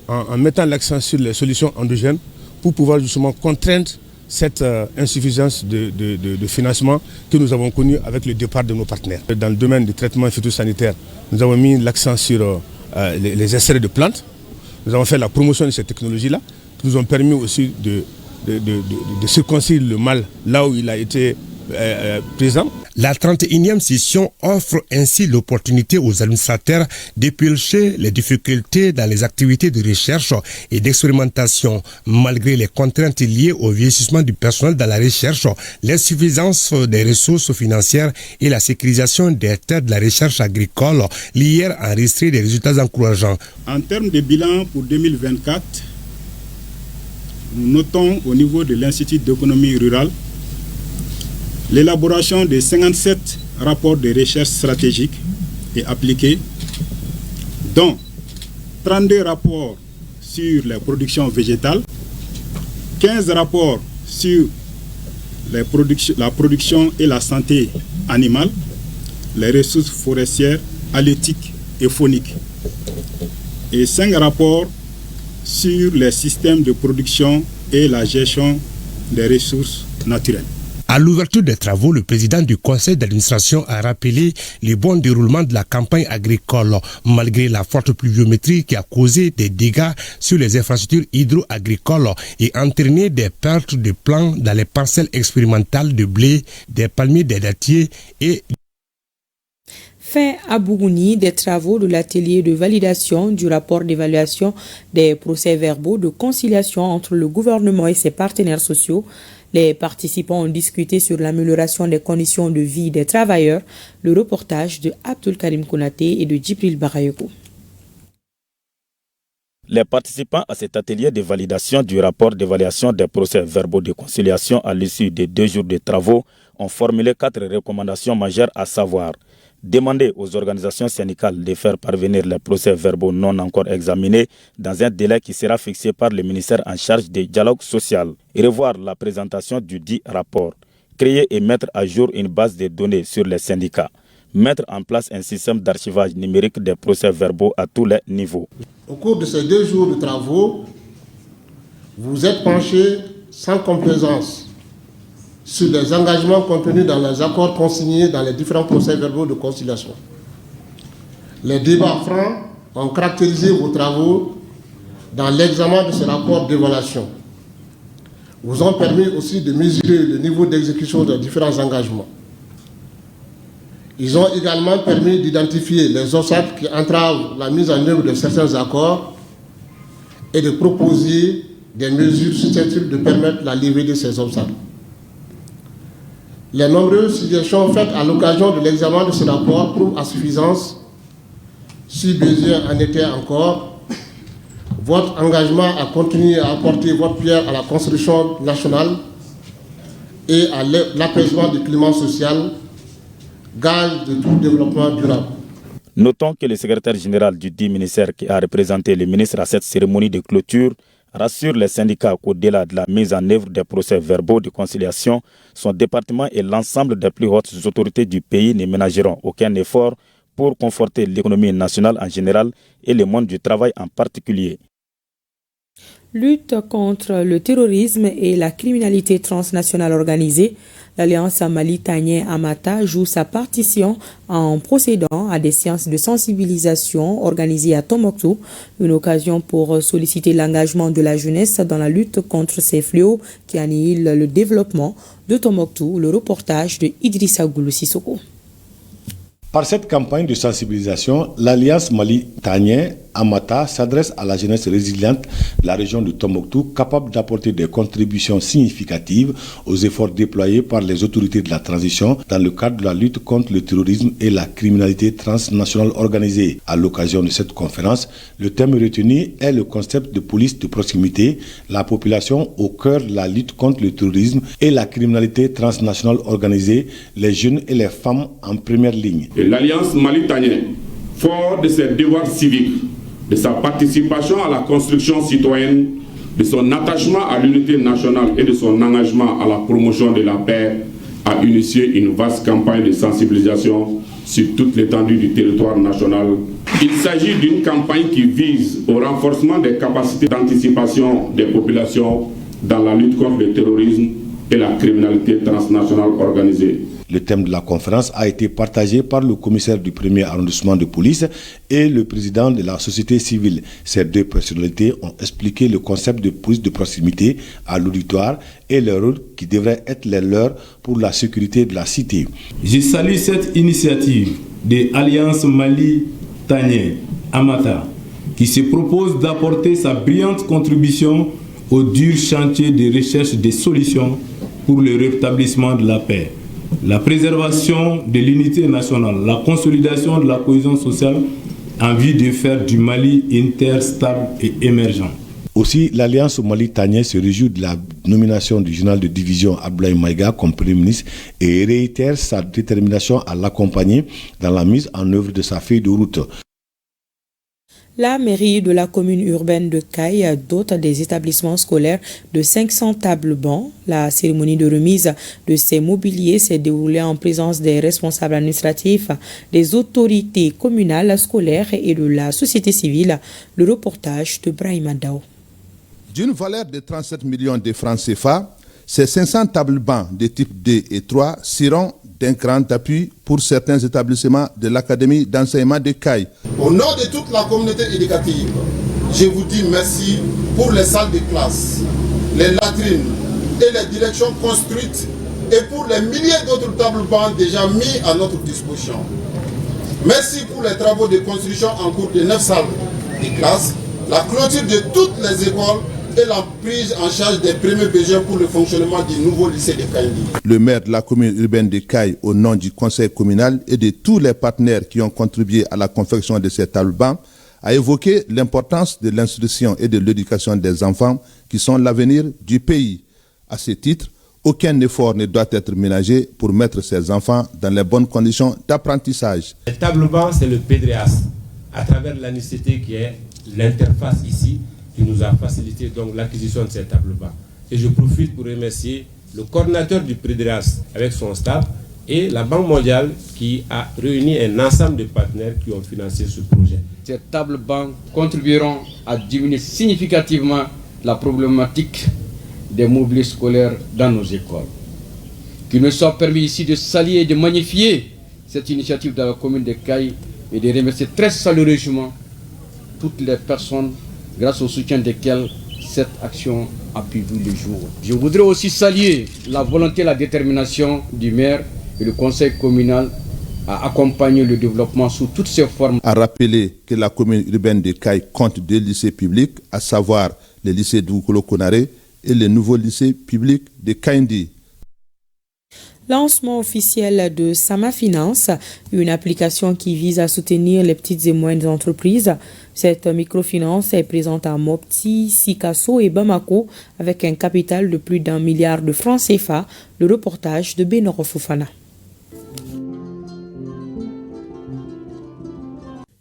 en mettant l'accent sur les solutions endogènes pour pouvoir justement contraindre cette insuffisance de financement que nous avons connue avec le départ de nos partenaires. Dans le domaine du traitement phytosanitaire, nous avons mis l'accent sur les essais de plantes. Nous avons fait la promotion de ces technologies-là, qui nous ont permis aussi de circoncire le mal là où il a été présent. La 31e session offre ainsi l'opportunité aux administrateurs d'éplucher les difficultés dans les activités de recherche et d'expérimentation. Malgré les contraintes liées au vieillissement du personnel dans la recherche, l'insuffisance des ressources financières et la sécurisation des terres de la recherche agricole, l'IER a enregistré des résultats encourageants. En termes de bilan pour 2024, nous notons au niveau de l'Institut d'économie rurale l'élaboration de 57 rapports de recherche stratégiques et appliqués, dont 32 rapports sur les productions végétales, 15 rapports sur la production et la santé animale, les ressources forestières, halieutiques et fauniques, et 5 rapports sur les systèmes de production et la gestion des ressources naturelles. À l'ouverture des travaux, le président du conseil d'administration a rappelé le bon déroulement de la campagne agricole, malgré la forte pluviométrie qui a causé des dégâts sur les infrastructures hydro-agricoles et entraîné des pertes de plants dans les parcelles expérimentales de blé, des palmiers, des dattiers et Fin à Bougouni des travaux de l'atelier de validation du rapport d'évaluation des procès-verbaux de conciliation entre le gouvernement et ses partenaires sociaux. Les participants ont discuté sur l'amélioration des conditions de vie des travailleurs. Le reportage de Abdul Karim Konaté et de Djibril Barayoko. Les participants à cet atelier de validation du rapport d'évaluation des procès-verbaux de conciliation à l'issue de 2 jours de travaux ont formulé 4 recommandations majeures, à savoir demander aux organisations syndicales de faire parvenir les procès-verbaux non encore examinés dans un délai qui sera fixé par le ministère en charge du dialogue social, et revoir la présentation du dit rapport, créer et mettre à jour une base de données sur les syndicats, mettre en place un système d'archivage numérique des procès-verbaux à tous les niveaux. Au cours de ces 2 jours de travaux, vous êtes penchés sans complaisance sur les engagements contenus dans les accords consignés dans les différents procès-verbaux de conciliation. Les débats francs ont caractérisé vos travaux dans l'examen de ce rapport d'évaluation. Vous ont permis aussi de mesurer le niveau d'exécution des différents engagements. Ils ont également permis d'identifier les obstacles qui entravent la mise en œuvre de certains accords et de proposer des mesures susceptibles de permettre la levée de ces obstacles. Les nombreuses suggestions faites à l'occasion de l'examen de ce rapport prouvent à suffisance, si besoin en était encore, votre engagement à continuer à apporter votre pierre à la construction nationale et à l'apaisement du climat social, gage de tout développement durable. Notons que le secrétaire général du dit ministère qui a représenté le ministre à cette cérémonie de clôture rassure les syndicats qu'au-delà de la mise en œuvre des procès-verbaux de conciliation, son département et l'ensemble des plus hautes autorités du pays ne ménageront aucun effort pour conforter l'économie nationale en général et le monde du travail en particulier. Lutte contre le terrorisme et la criminalité transnationale organisée, l'Alliance Malitanien-Amata joue sa partition en procédant à des séances de sensibilisation organisées à Tombouctou, une occasion pour solliciter l'engagement de la jeunesse dans la lutte contre ces fléaux qui annihilent le développement de Tombouctou. Le reportage de Idrissa Goulou Sissoko. Par cette campagne de sensibilisation, l'Alliance Mali-Tanien Amata s'adresse à la jeunesse résiliente de la région de Tombouctou, capable d'apporter des contributions significatives aux efforts déployés par les autorités de la transition dans le cadre de la lutte contre le terrorisme et la criminalité transnationale organisée. À l'occasion de cette conférence, le thème retenu est le concept de police de proximité, la population au cœur de la lutte contre le terrorisme et la criminalité transnationale organisée, les jeunes et les femmes en première ligne. Et l'Alliance Mali-Tanien, fort de ses devoirs civiques, de sa participation à la construction citoyenne, de son attachement à l'unité nationale et de son engagement à la promotion de la paix, a initié une vaste campagne de sensibilisation sur toute l'étendue du territoire national. Il s'agit d'une campagne qui vise au renforcement des capacités d'anticipation des populations dans la lutte contre le terrorisme et la criminalité transnationale organisée. Le thème de la conférence a été partagé par le commissaire du 1er arrondissement de police et le président de la société civile. Ces deux personnalités ont expliqué le concept de police de proximité à l'auditoire et le rôle qui devrait être les leurs pour la sécurité de la cité. Je salue cette initiative de l'Alliance Mali-Tanien Amata qui se propose d'apporter sa brillante contribution au dur chantier de recherche des solutions pour le rétablissement de la paix, la préservation de l'unité nationale, la consolidation de la cohésion sociale en vue de faire du Mali une terre stable et émergente. Aussi, l'Alliance Mali-Tanien se réjouit de la nomination du général de division Abdoulaye Maïga comme Premier ministre et réitère sa détermination à l'accompagner dans la mise en œuvre de sa feuille de route. La mairie de la commune urbaine de Caille dote des établissements scolaires de 500 tables bancs. La cérémonie de remise de ces mobiliers s'est déroulée en présence des responsables administratifs, des autorités communales, scolaires et de la société civile. Le reportage de Brahima Dao. D'une valeur de 37 millions de francs CFA, ces 500 tables bancs de type 2 et 3 seront d'un grand appui pour certains établissements de l'Académie d'enseignement de Caille. Au nom de toute la communauté éducative, je vous dis merci pour les salles de classe, les latrines et les directions construites et pour les milliers d'autres tables bancs déjà mis à notre disposition. Merci pour les travaux de construction en cours de 9 salles de classe, la clôture de toutes les écoles et la prise en charge des premiers besoins pour le fonctionnement du nouveau lycée de Caille. Le maire de la commune urbaine de Caille, au nom du conseil communal et de tous les partenaires qui ont contribué à la confection de ces tables bancs, a évoqué l'importance de l'instruction et de l'éducation des enfants qui sont l'avenir du pays. À ce titre, aucun effort ne doit être ménagé pour mettre ces enfants dans les bonnes conditions d'apprentissage. Les tables bancs, c'est le PDRAS, à travers l'ANICT qui est l'interface ici, qui nous a facilité donc l'acquisition de ces tables bancs. Et je profite pour remercier le coordinateur du PDRAS avec son staff et la Banque mondiale qui a réuni un ensemble de partenaires qui ont financé ce projet. Ces tables bancs contribueront à diminuer significativement la problématique des mobiliers scolaires dans nos écoles. Qu'il me soit permis ici de saluer et de magnifier cette initiative de la commune de Caille et de remercier très chaleureusement toutes les personnes grâce au soutien desquelles cette action a pu voir le jour. Je voudrais aussi saluer la volonté et la détermination du maire et le conseil communal à accompagner le développement sous toutes ses formes. A rappeler que la commune urbaine de Caille compte 2 lycées publics, à savoir le lycée d'Oukolo Konaré et le nouveau lycée public de Kaindi. Lancement officiel de Sama Finance, une application qui vise à soutenir les petites et moyennes entreprises. Cette microfinance est présente à Mopti, Sikasso et Bamako avec un capital de plus d'1 milliard de francs CFA. Le reportage de Benoro Fofana.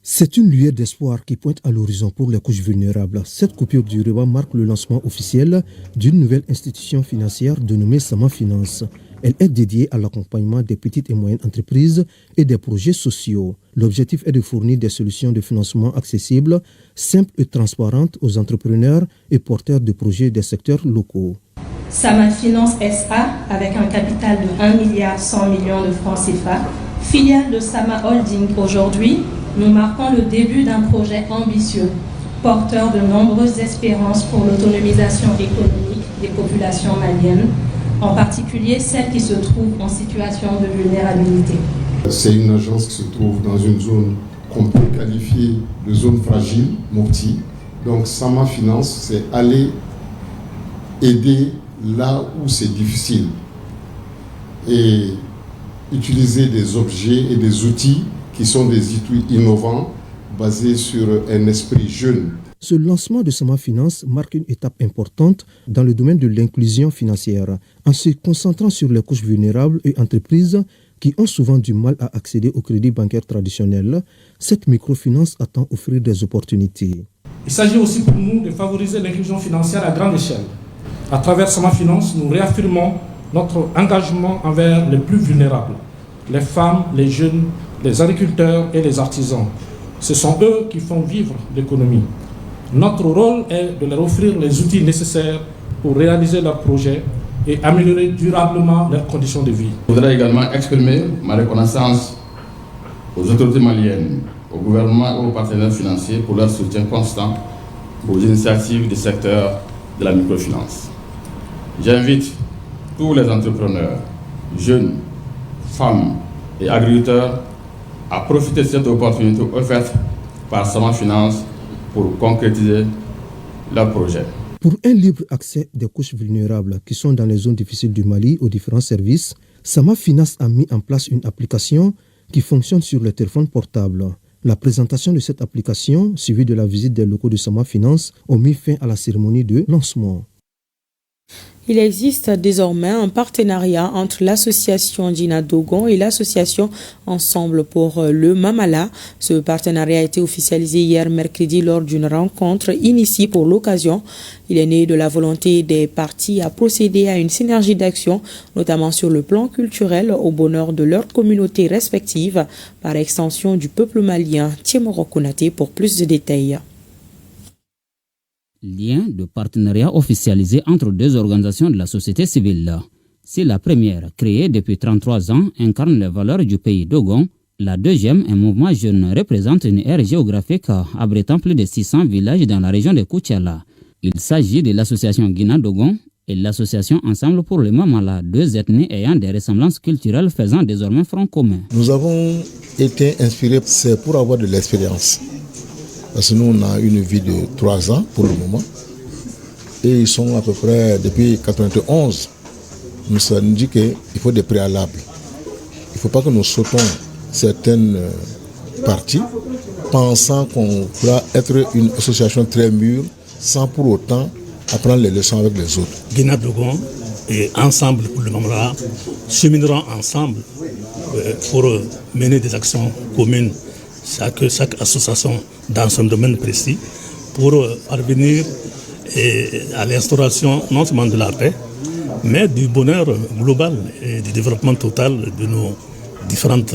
C'est une lueur d'espoir qui pointe à l'horizon pour les couches vulnérables. Cette coupure du repas marque le lancement officiel d'une nouvelle institution financière dénommée Sama Finance. Elle est dédiée à l'accompagnement des petites et moyennes entreprises et des projets sociaux. L'objectif est de fournir des solutions de financement accessibles, simples et transparentes aux entrepreneurs et porteurs de projets des secteurs locaux. Sama Finance SA, avec un capital de 1 milliard 100 millions de francs CFA, filiale de Sama Holding aujourd'hui, nous marquons le début d'un projet ambitieux, porteur de nombreuses espérances pour l'autonomisation économique des populations maliennes, en particulier celles qui se trouvent en situation de vulnérabilité. C'est une agence qui se trouve dans une zone qu'on peut qualifier de zone fragile, Mopti. Donc Sama Finance, c'est aller aider là où c'est difficile et utiliser des objets et des outils qui sont des outils innovants basés sur un esprit jeune. Ce lancement de Sama Finance marque une étape importante dans le domaine de l'inclusion financière, en se concentrant sur les couches vulnérables et entreprises qui ont souvent du mal à accéder au crédit bancaire traditionnel. Cette microfinance attend offrir des opportunités. Il s'agit aussi pour nous de favoriser l'inclusion financière à grande échelle. À travers Sama Finance, nous réaffirmons notre engagement envers les plus vulnérables, les femmes, les jeunes, les agriculteurs et les artisans. Ce sont eux qui font vivre l'économie. Notre rôle est de leur offrir les outils nécessaires pour réaliser leurs projets et améliorer durablement leurs conditions de vie. Je voudrais également exprimer ma reconnaissance aux autorités maliennes, au gouvernement et aux partenaires financiers pour leur soutien constant aux initiatives du secteur de la microfinance. J'invite tous les entrepreneurs, jeunes, femmes et agriculteurs à profiter de cette opportunité offerte par Sama Finance pour concrétiser leurs projets. Pour un libre accès des couches vulnérables qui sont dans les zones difficiles du Mali aux différents services, Sama Finance a mis en place une application qui fonctionne sur le téléphone portable. La présentation de cette application, suivie de la visite des locaux de Sama Finance, ont mis fin à la cérémonie de lancement. Il existe désormais un partenariat entre l'association Dina Dogon et l'association Ensemble pour le Mamala. Ce partenariat a été officialisé hier mercredi lors d'une rencontre initiée pour l'occasion. Il est né de la volonté des parties à procéder à une synergie d'action, notamment sur le plan culturel, au bonheur de leurs communautés respectives, par extension du peuple malien. Tiemoro Konaté pour plus de détails. Lien de partenariat officialisé entre deux organisations de la société civile. Si la première, créée depuis 33 ans, incarne les valeurs du pays Dogon, la deuxième, un mouvement jeune, représente une aire géographique abritant plus de 600 villages dans la région de Koutiala. Il s'agit de l'association Guina Dogon et l'association Ensemble pour le Mamala, deux ethnies ayant des ressemblances culturelles faisant désormais front commun. Nous avons été inspirés, c'est pour avoir de l'expérience. Parce que nous, on a une vie de 3 ans pour le moment. Et ils sont à peu près, depuis 1991, nous sommes dit qu'il faut des préalables. Il ne faut pas que nous sautons certaines parties, pensant qu'on pourra être une association très mûre, sans pour autant apprendre les leçons avec les autres. Guina Dogon et Ensemble pour le Mamala chemineront ensemble pour mener des actions communes. Chaque association dans son domaine précis pour parvenir à l'instauration non seulement de la paix, mais du bonheur global et du développement total de nos différentes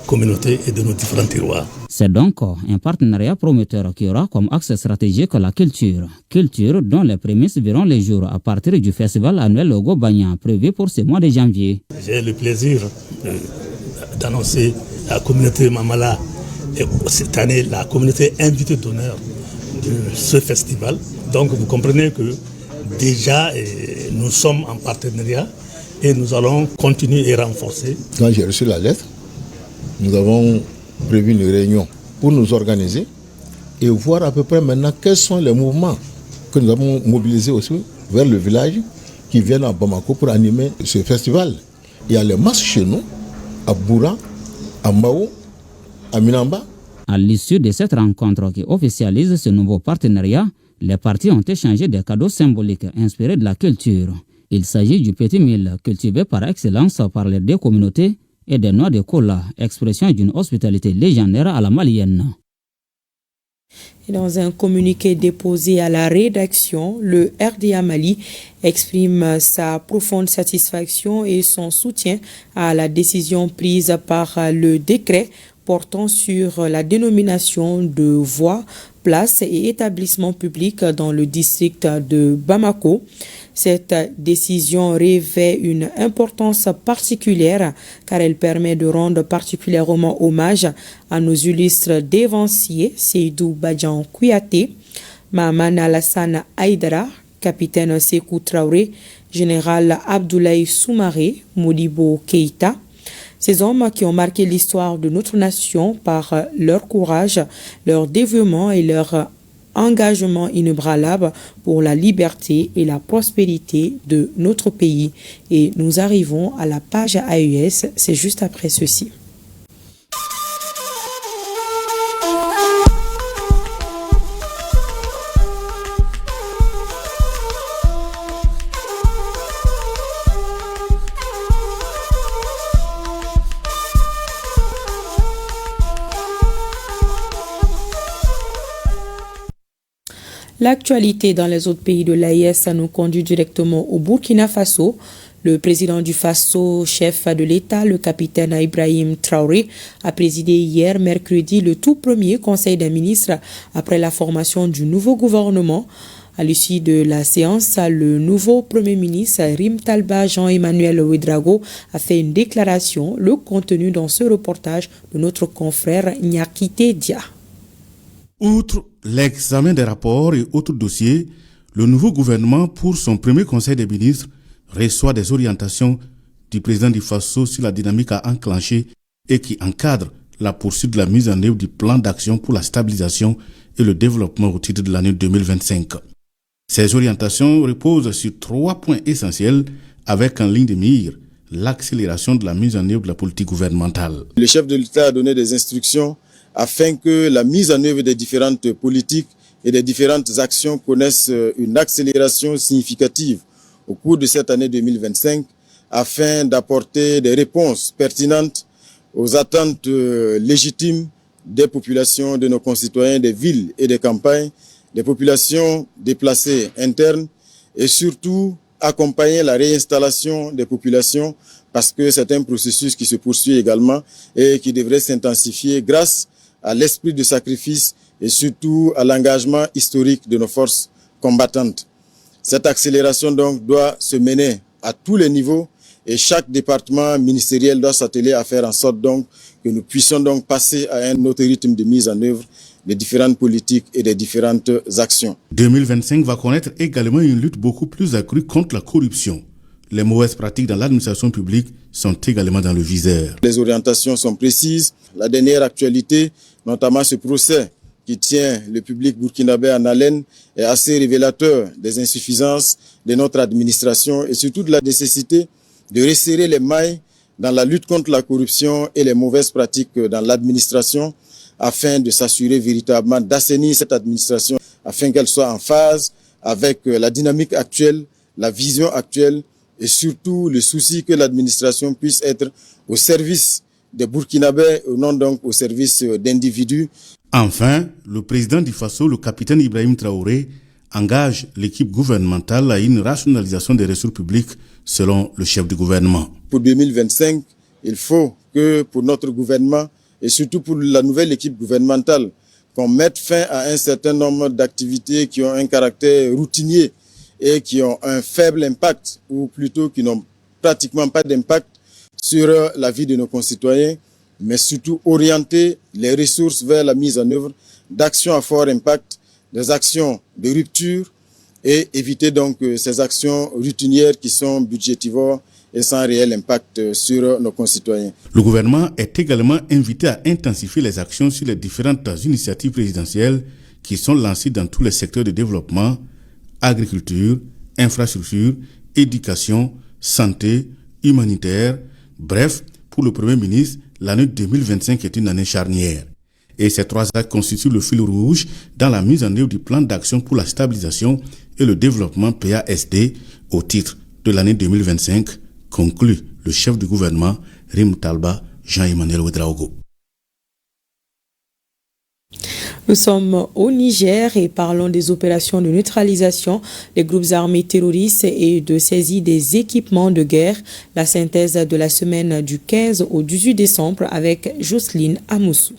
communautés et de nos différents terroirs. C'est donc un partenariat prometteur qui aura comme axe stratégique la culture dont les prémices verront les jours à partir du festival annuel Ogo Bagnan prévu pour ce mois de janvier. J'ai le plaisir d'annoncer à la communauté Mamala et cette année la communauté invitée d'honneur de ce festival. Donc vous comprenez que déjà nous sommes en partenariat et nous allons continuer et renforcer. Quand j'ai reçu la lettre, nous avons prévu une réunion pour nous organiser et voir à peu près maintenant quels sont les mouvements que nous avons mobilisés aussi vers le village qui viennent à Bamako pour animer ce festival. Il y a les masses chez nous, à Boura, à Mao, à Minamba. À l'issue de cette rencontre qui officialise ce nouveau partenariat, les parties ont échangé des cadeaux symboliques inspirés de la culture. Il s'agit du petit mil cultivé par excellence par les deux communautés et des noix de cola, expression d'une hospitalité légendaire à la malienne. Et dans un communiqué déposé à la rédaction, le RDA Mali exprime sa profonde satisfaction et son soutien à la décision prise par le décret portant sur la dénomination de voies, places et établissements publics dans le district de Bamako. Cette décision revêt une importance particulière car elle permet de rendre particulièrement hommage à nos illustres dévanciers Seydou Badjan Kouyaté, Mahaman Alassane Aïdara, capitaine Sékou Traoré, général Abdoulaye Soumaré, Modibo Keïta, Ces hommes qui ont marqué l'histoire de notre nation par leur courage, leur dévouement et leur engagement inébranlable pour la liberté et la prospérité de notre pays. Et nous arrivons à la page AES, c'est juste après ceci. L'actualité dans les autres pays de l'AES nous conduit directement au Burkina Faso. Le président du Faso, chef de l'État, le capitaine Ibrahim Traoré, a présidé hier, mercredi, le tout premier conseil des ministres après la formation du nouveau gouvernement. À l'issue de la séance, le nouveau premier ministre, Rim Talba Jean-Emmanuel Ouedraogo, a fait une déclaration. Le contenu dans ce reportage de notre confrère Nyakite Dia. Outre l'examen des rapports et autres dossiers, le nouveau gouvernement, pour son premier conseil des ministres, reçoit des orientations du président du Faso sur la dynamique à enclencher et qui encadre la poursuite de la mise en œuvre du plan d'action pour la stabilisation et le développement au titre de l'année 2025. Ces orientations reposent sur 3 points essentiels avec en ligne de mire l'accélération de la mise en œuvre de la politique gouvernementale. Le chef de l'État a donné des instructions afin que la mise en œuvre des différentes politiques et des différentes actions connaissent une accélération significative au cours de cette année 2025, afin d'apporter des réponses pertinentes aux attentes légitimes des populations de nos concitoyens des villes et des campagnes, des populations déplacées internes et surtout accompagner la réinstallation des populations parce que c'est un processus qui se poursuit également et qui devrait s'intensifier grâce à l'esprit de sacrifice et surtout à l'engagement historique de nos forces combattantes. Cette accélération donc doit se mener à tous les niveaux et chaque département ministériel doit s'atteler à faire en sorte donc que nous puissions donc passer à un autre rythme de mise en œuvre des différentes politiques et des différentes actions. 2025 va connaître également une lutte beaucoup plus accrue contre la corruption. Les mauvaises pratiques dans l'administration publique sont également dans le viseur. Les orientations sont précises. La dernière actualité, notamment ce procès qui tient le public burkinabé en haleine, est assez révélateur des insuffisances de notre administration et surtout de la nécessité de resserrer les mailles dans la lutte contre la corruption et les mauvaises pratiques dans l'administration afin de s'assurer véritablement d'assainir cette administration afin qu'elle soit en phase avec la dynamique actuelle, la vision actuelle et surtout le souci que l'administration puisse être au service des Burkinabés, non donc au service d'individus. Enfin, le président du Faso, le capitaine Ibrahim Traoré, engage l'équipe gouvernementale à une rationalisation des ressources publiques selon le chef du gouvernement. Pour 2025, il faut que pour notre gouvernement et surtout pour la nouvelle équipe gouvernementale, qu'on mette fin à un certain nombre d'activités qui ont un caractère routinier et qui ont un faible impact, ou plutôt qui n'ont pratiquement pas d'impact sur la vie de nos concitoyens, mais surtout orienter les ressources vers la mise en œuvre d'actions à fort impact, des actions de rupture et éviter donc ces actions routinières qui sont budgétivores et sans réel impact sur nos concitoyens. Le gouvernement est également invité à intensifier les actions sur les différentes initiatives présidentielles qui sont lancées dans tous les secteurs de développement, agriculture, infrastructure, éducation, santé, humanitaire. Bref, pour le Premier ministre, l'année 2025 est une année charnière. Et ces 3 actes constituent le fil rouge dans la mise en œuvre du plan d'action pour la stabilisation et le développement PASD au titre de l'année 2025, conclut le chef du gouvernement, Rim Talba Jean-Emmanuel Ouedraogo. Nous sommes au Niger et parlons des opérations de neutralisation des groupes armés terroristes et de saisie des équipements de guerre. La synthèse de la semaine du 15 au 18 décembre avec Jocelyne Amoussou.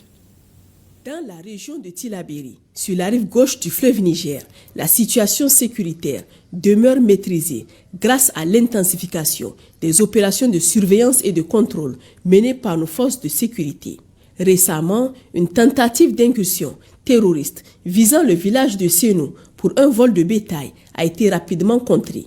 Dans la région de Tillabéri, sur la rive gauche du fleuve Niger, la situation sécuritaire demeure maîtrisée grâce à l'intensification des opérations de surveillance et de contrôle menées par nos forces de sécurité. Récemment, une tentative d'incursion terroriste visant le village de Sénou pour un vol de bétail a été rapidement contrée.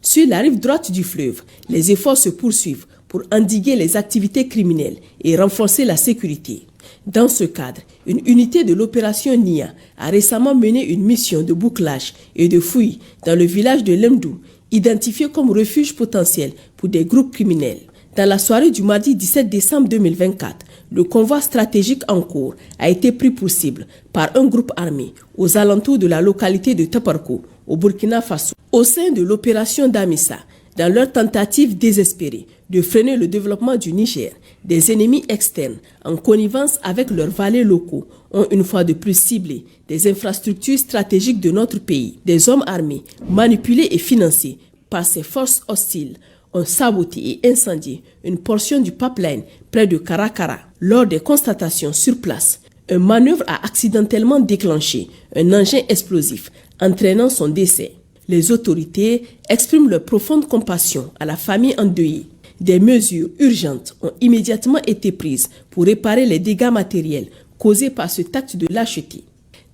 Sur la rive droite du fleuve, les efforts se poursuivent pour endiguer les activités criminelles et renforcer la sécurité. Dans ce cadre, une unité de l'opération NIA a récemment mené une mission de bouclage et de fouille dans le village de Lemdou, identifié comme refuge potentiel pour des groupes criminels. Dans la soirée du mardi 17 décembre 2024, le convoi stratégique en cours a été pris pour cible par un groupe armé aux alentours de la localité de Taparko, au Burkina Faso. Au sein de l'opération Damissa, dans leur tentative désespérée de freiner le développement du Niger, des ennemis externes, en connivence avec leurs valets locaux, ont une fois de plus ciblé des infrastructures stratégiques de notre pays. Des hommes armés, manipulés et financés par ces forces hostiles, ont saboté et incendié une portion du pipeline près de Karakara. Lors des constatations sur place, une manœuvre a accidentellement déclenché un engin explosif, entraînant son décès. Les autorités expriment leur profonde compassion à la famille endeuillée. Des mesures urgentes ont immédiatement été prises pour réparer les dégâts matériels causés par cet acte de lâcheté.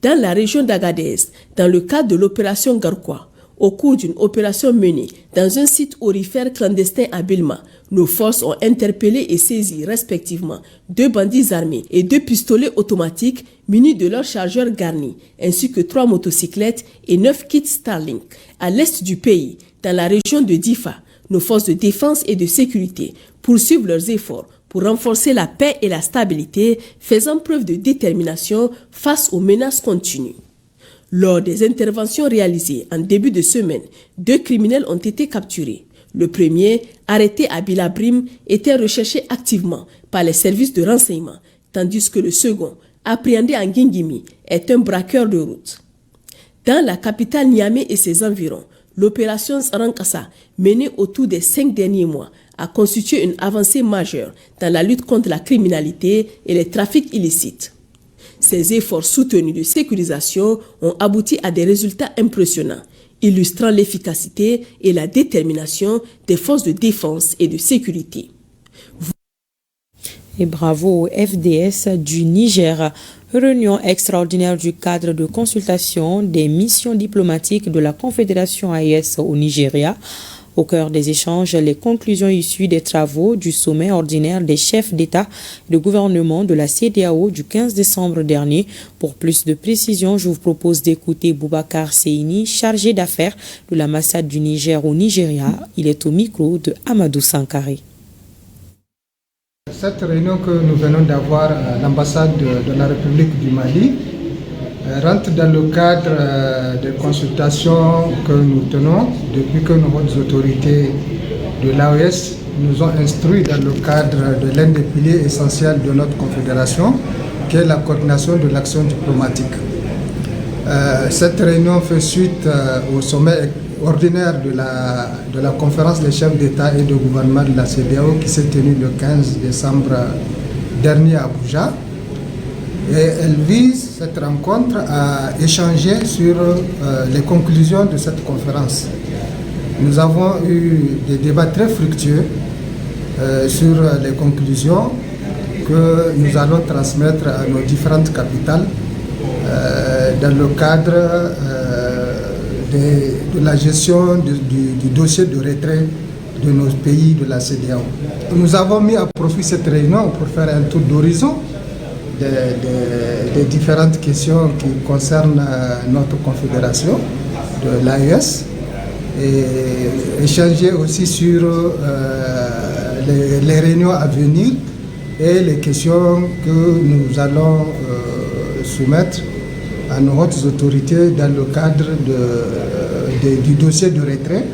Dans la région d'Agadez, dans le cadre de l'opération Garkwa, au cours d'une opération menée dans un site aurifère clandestin à Bilma, nos forces ont interpellé et saisi respectivement 2 bandits armés et 2 pistolets automatiques munis de leurs chargeurs garnis, ainsi que 3 motocyclettes et 9 kits Starlink. À l'est du pays, dans la région de Difa, nos forces de défense et de sécurité poursuivent leurs efforts pour renforcer la paix et la stabilité, faisant preuve de détermination face aux menaces continues. Lors des interventions réalisées en début de semaine, 2 criminels ont été capturés. Le premier, arrêté à Bilabrim, était recherché activement par les services de renseignement, tandis que le second, appréhendé en Guingimi, est un braqueur de route. Dans la capitale Niamey et ses environs, l'opération Rankassa, menée autour des 5 derniers mois, a constitué une avancée majeure dans la lutte contre la criminalité et les trafics illicites. Ces efforts soutenus de sécurisation ont abouti à des résultats impressionnants, illustrant l'efficacité et la détermination des forces de défense et de sécurité. Et bravo au FDS du Niger. Réunion extraordinaire du cadre de consultation des missions diplomatiques de la Confédération AES au Nigeria. Au cœur des échanges, les conclusions issues des travaux du sommet ordinaire des chefs d'État et de gouvernement de la CEDEAO du 15 décembre dernier. Pour plus de précisions, je vous propose d'écouter Boubacar Seini, chargé d'affaires de l'ambassade du Niger au Nigeria. Il est au micro de Amadou Sankaré. Cette réunion que nous venons d'avoir à l'ambassade de la République du Mali rentre dans le cadre des consultations que nous tenons depuis que nos hautes autorités de l'AES nous ont instruits dans le cadre de l'un des piliers essentiels de notre confédération, qui est la coordination de l'action diplomatique. Cette réunion fait suite au sommet ordinaire de la conférence des chefs d'État et de gouvernement de la CEDEAO qui s'est tenue le 15 décembre dernier à Abuja. Et elle vise, cette rencontre, à échanger sur les conclusions de cette conférence. Nous avons eu des débats très fructueux sur les conclusions que nous allons transmettre à nos différentes capitales dans le cadre de la gestion du dossier de retrait de nos pays de la CEDEAO. Nous avons mis à profit cette réunion pour faire un tour d'horizon des différentes questions qui concernent notre confédération de l'AES et échanger aussi sur les réunions à venir et les questions que nous allons soumettre à nos hautes autorités dans le cadre du dossier de retrait.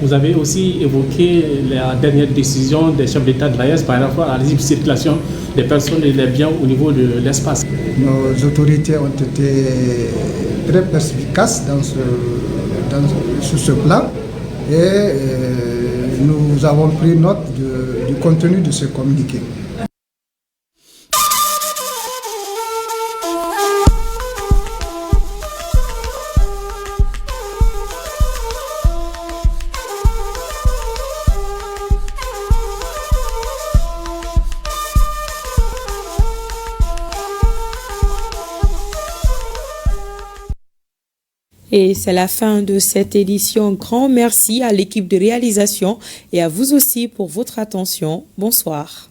Vous avez aussi évoqué la dernière décision des chefs d'État de l'AES par rapport à la libre circulation des personnes et des biens au niveau de l'espace. Nos autorités ont été très perspicaces sur ce plan et nous avons pris note du contenu de ce communiqué. Et c'est la fin de cette édition. Grand merci à l'équipe de réalisation et à vous aussi pour votre attention. Bonsoir.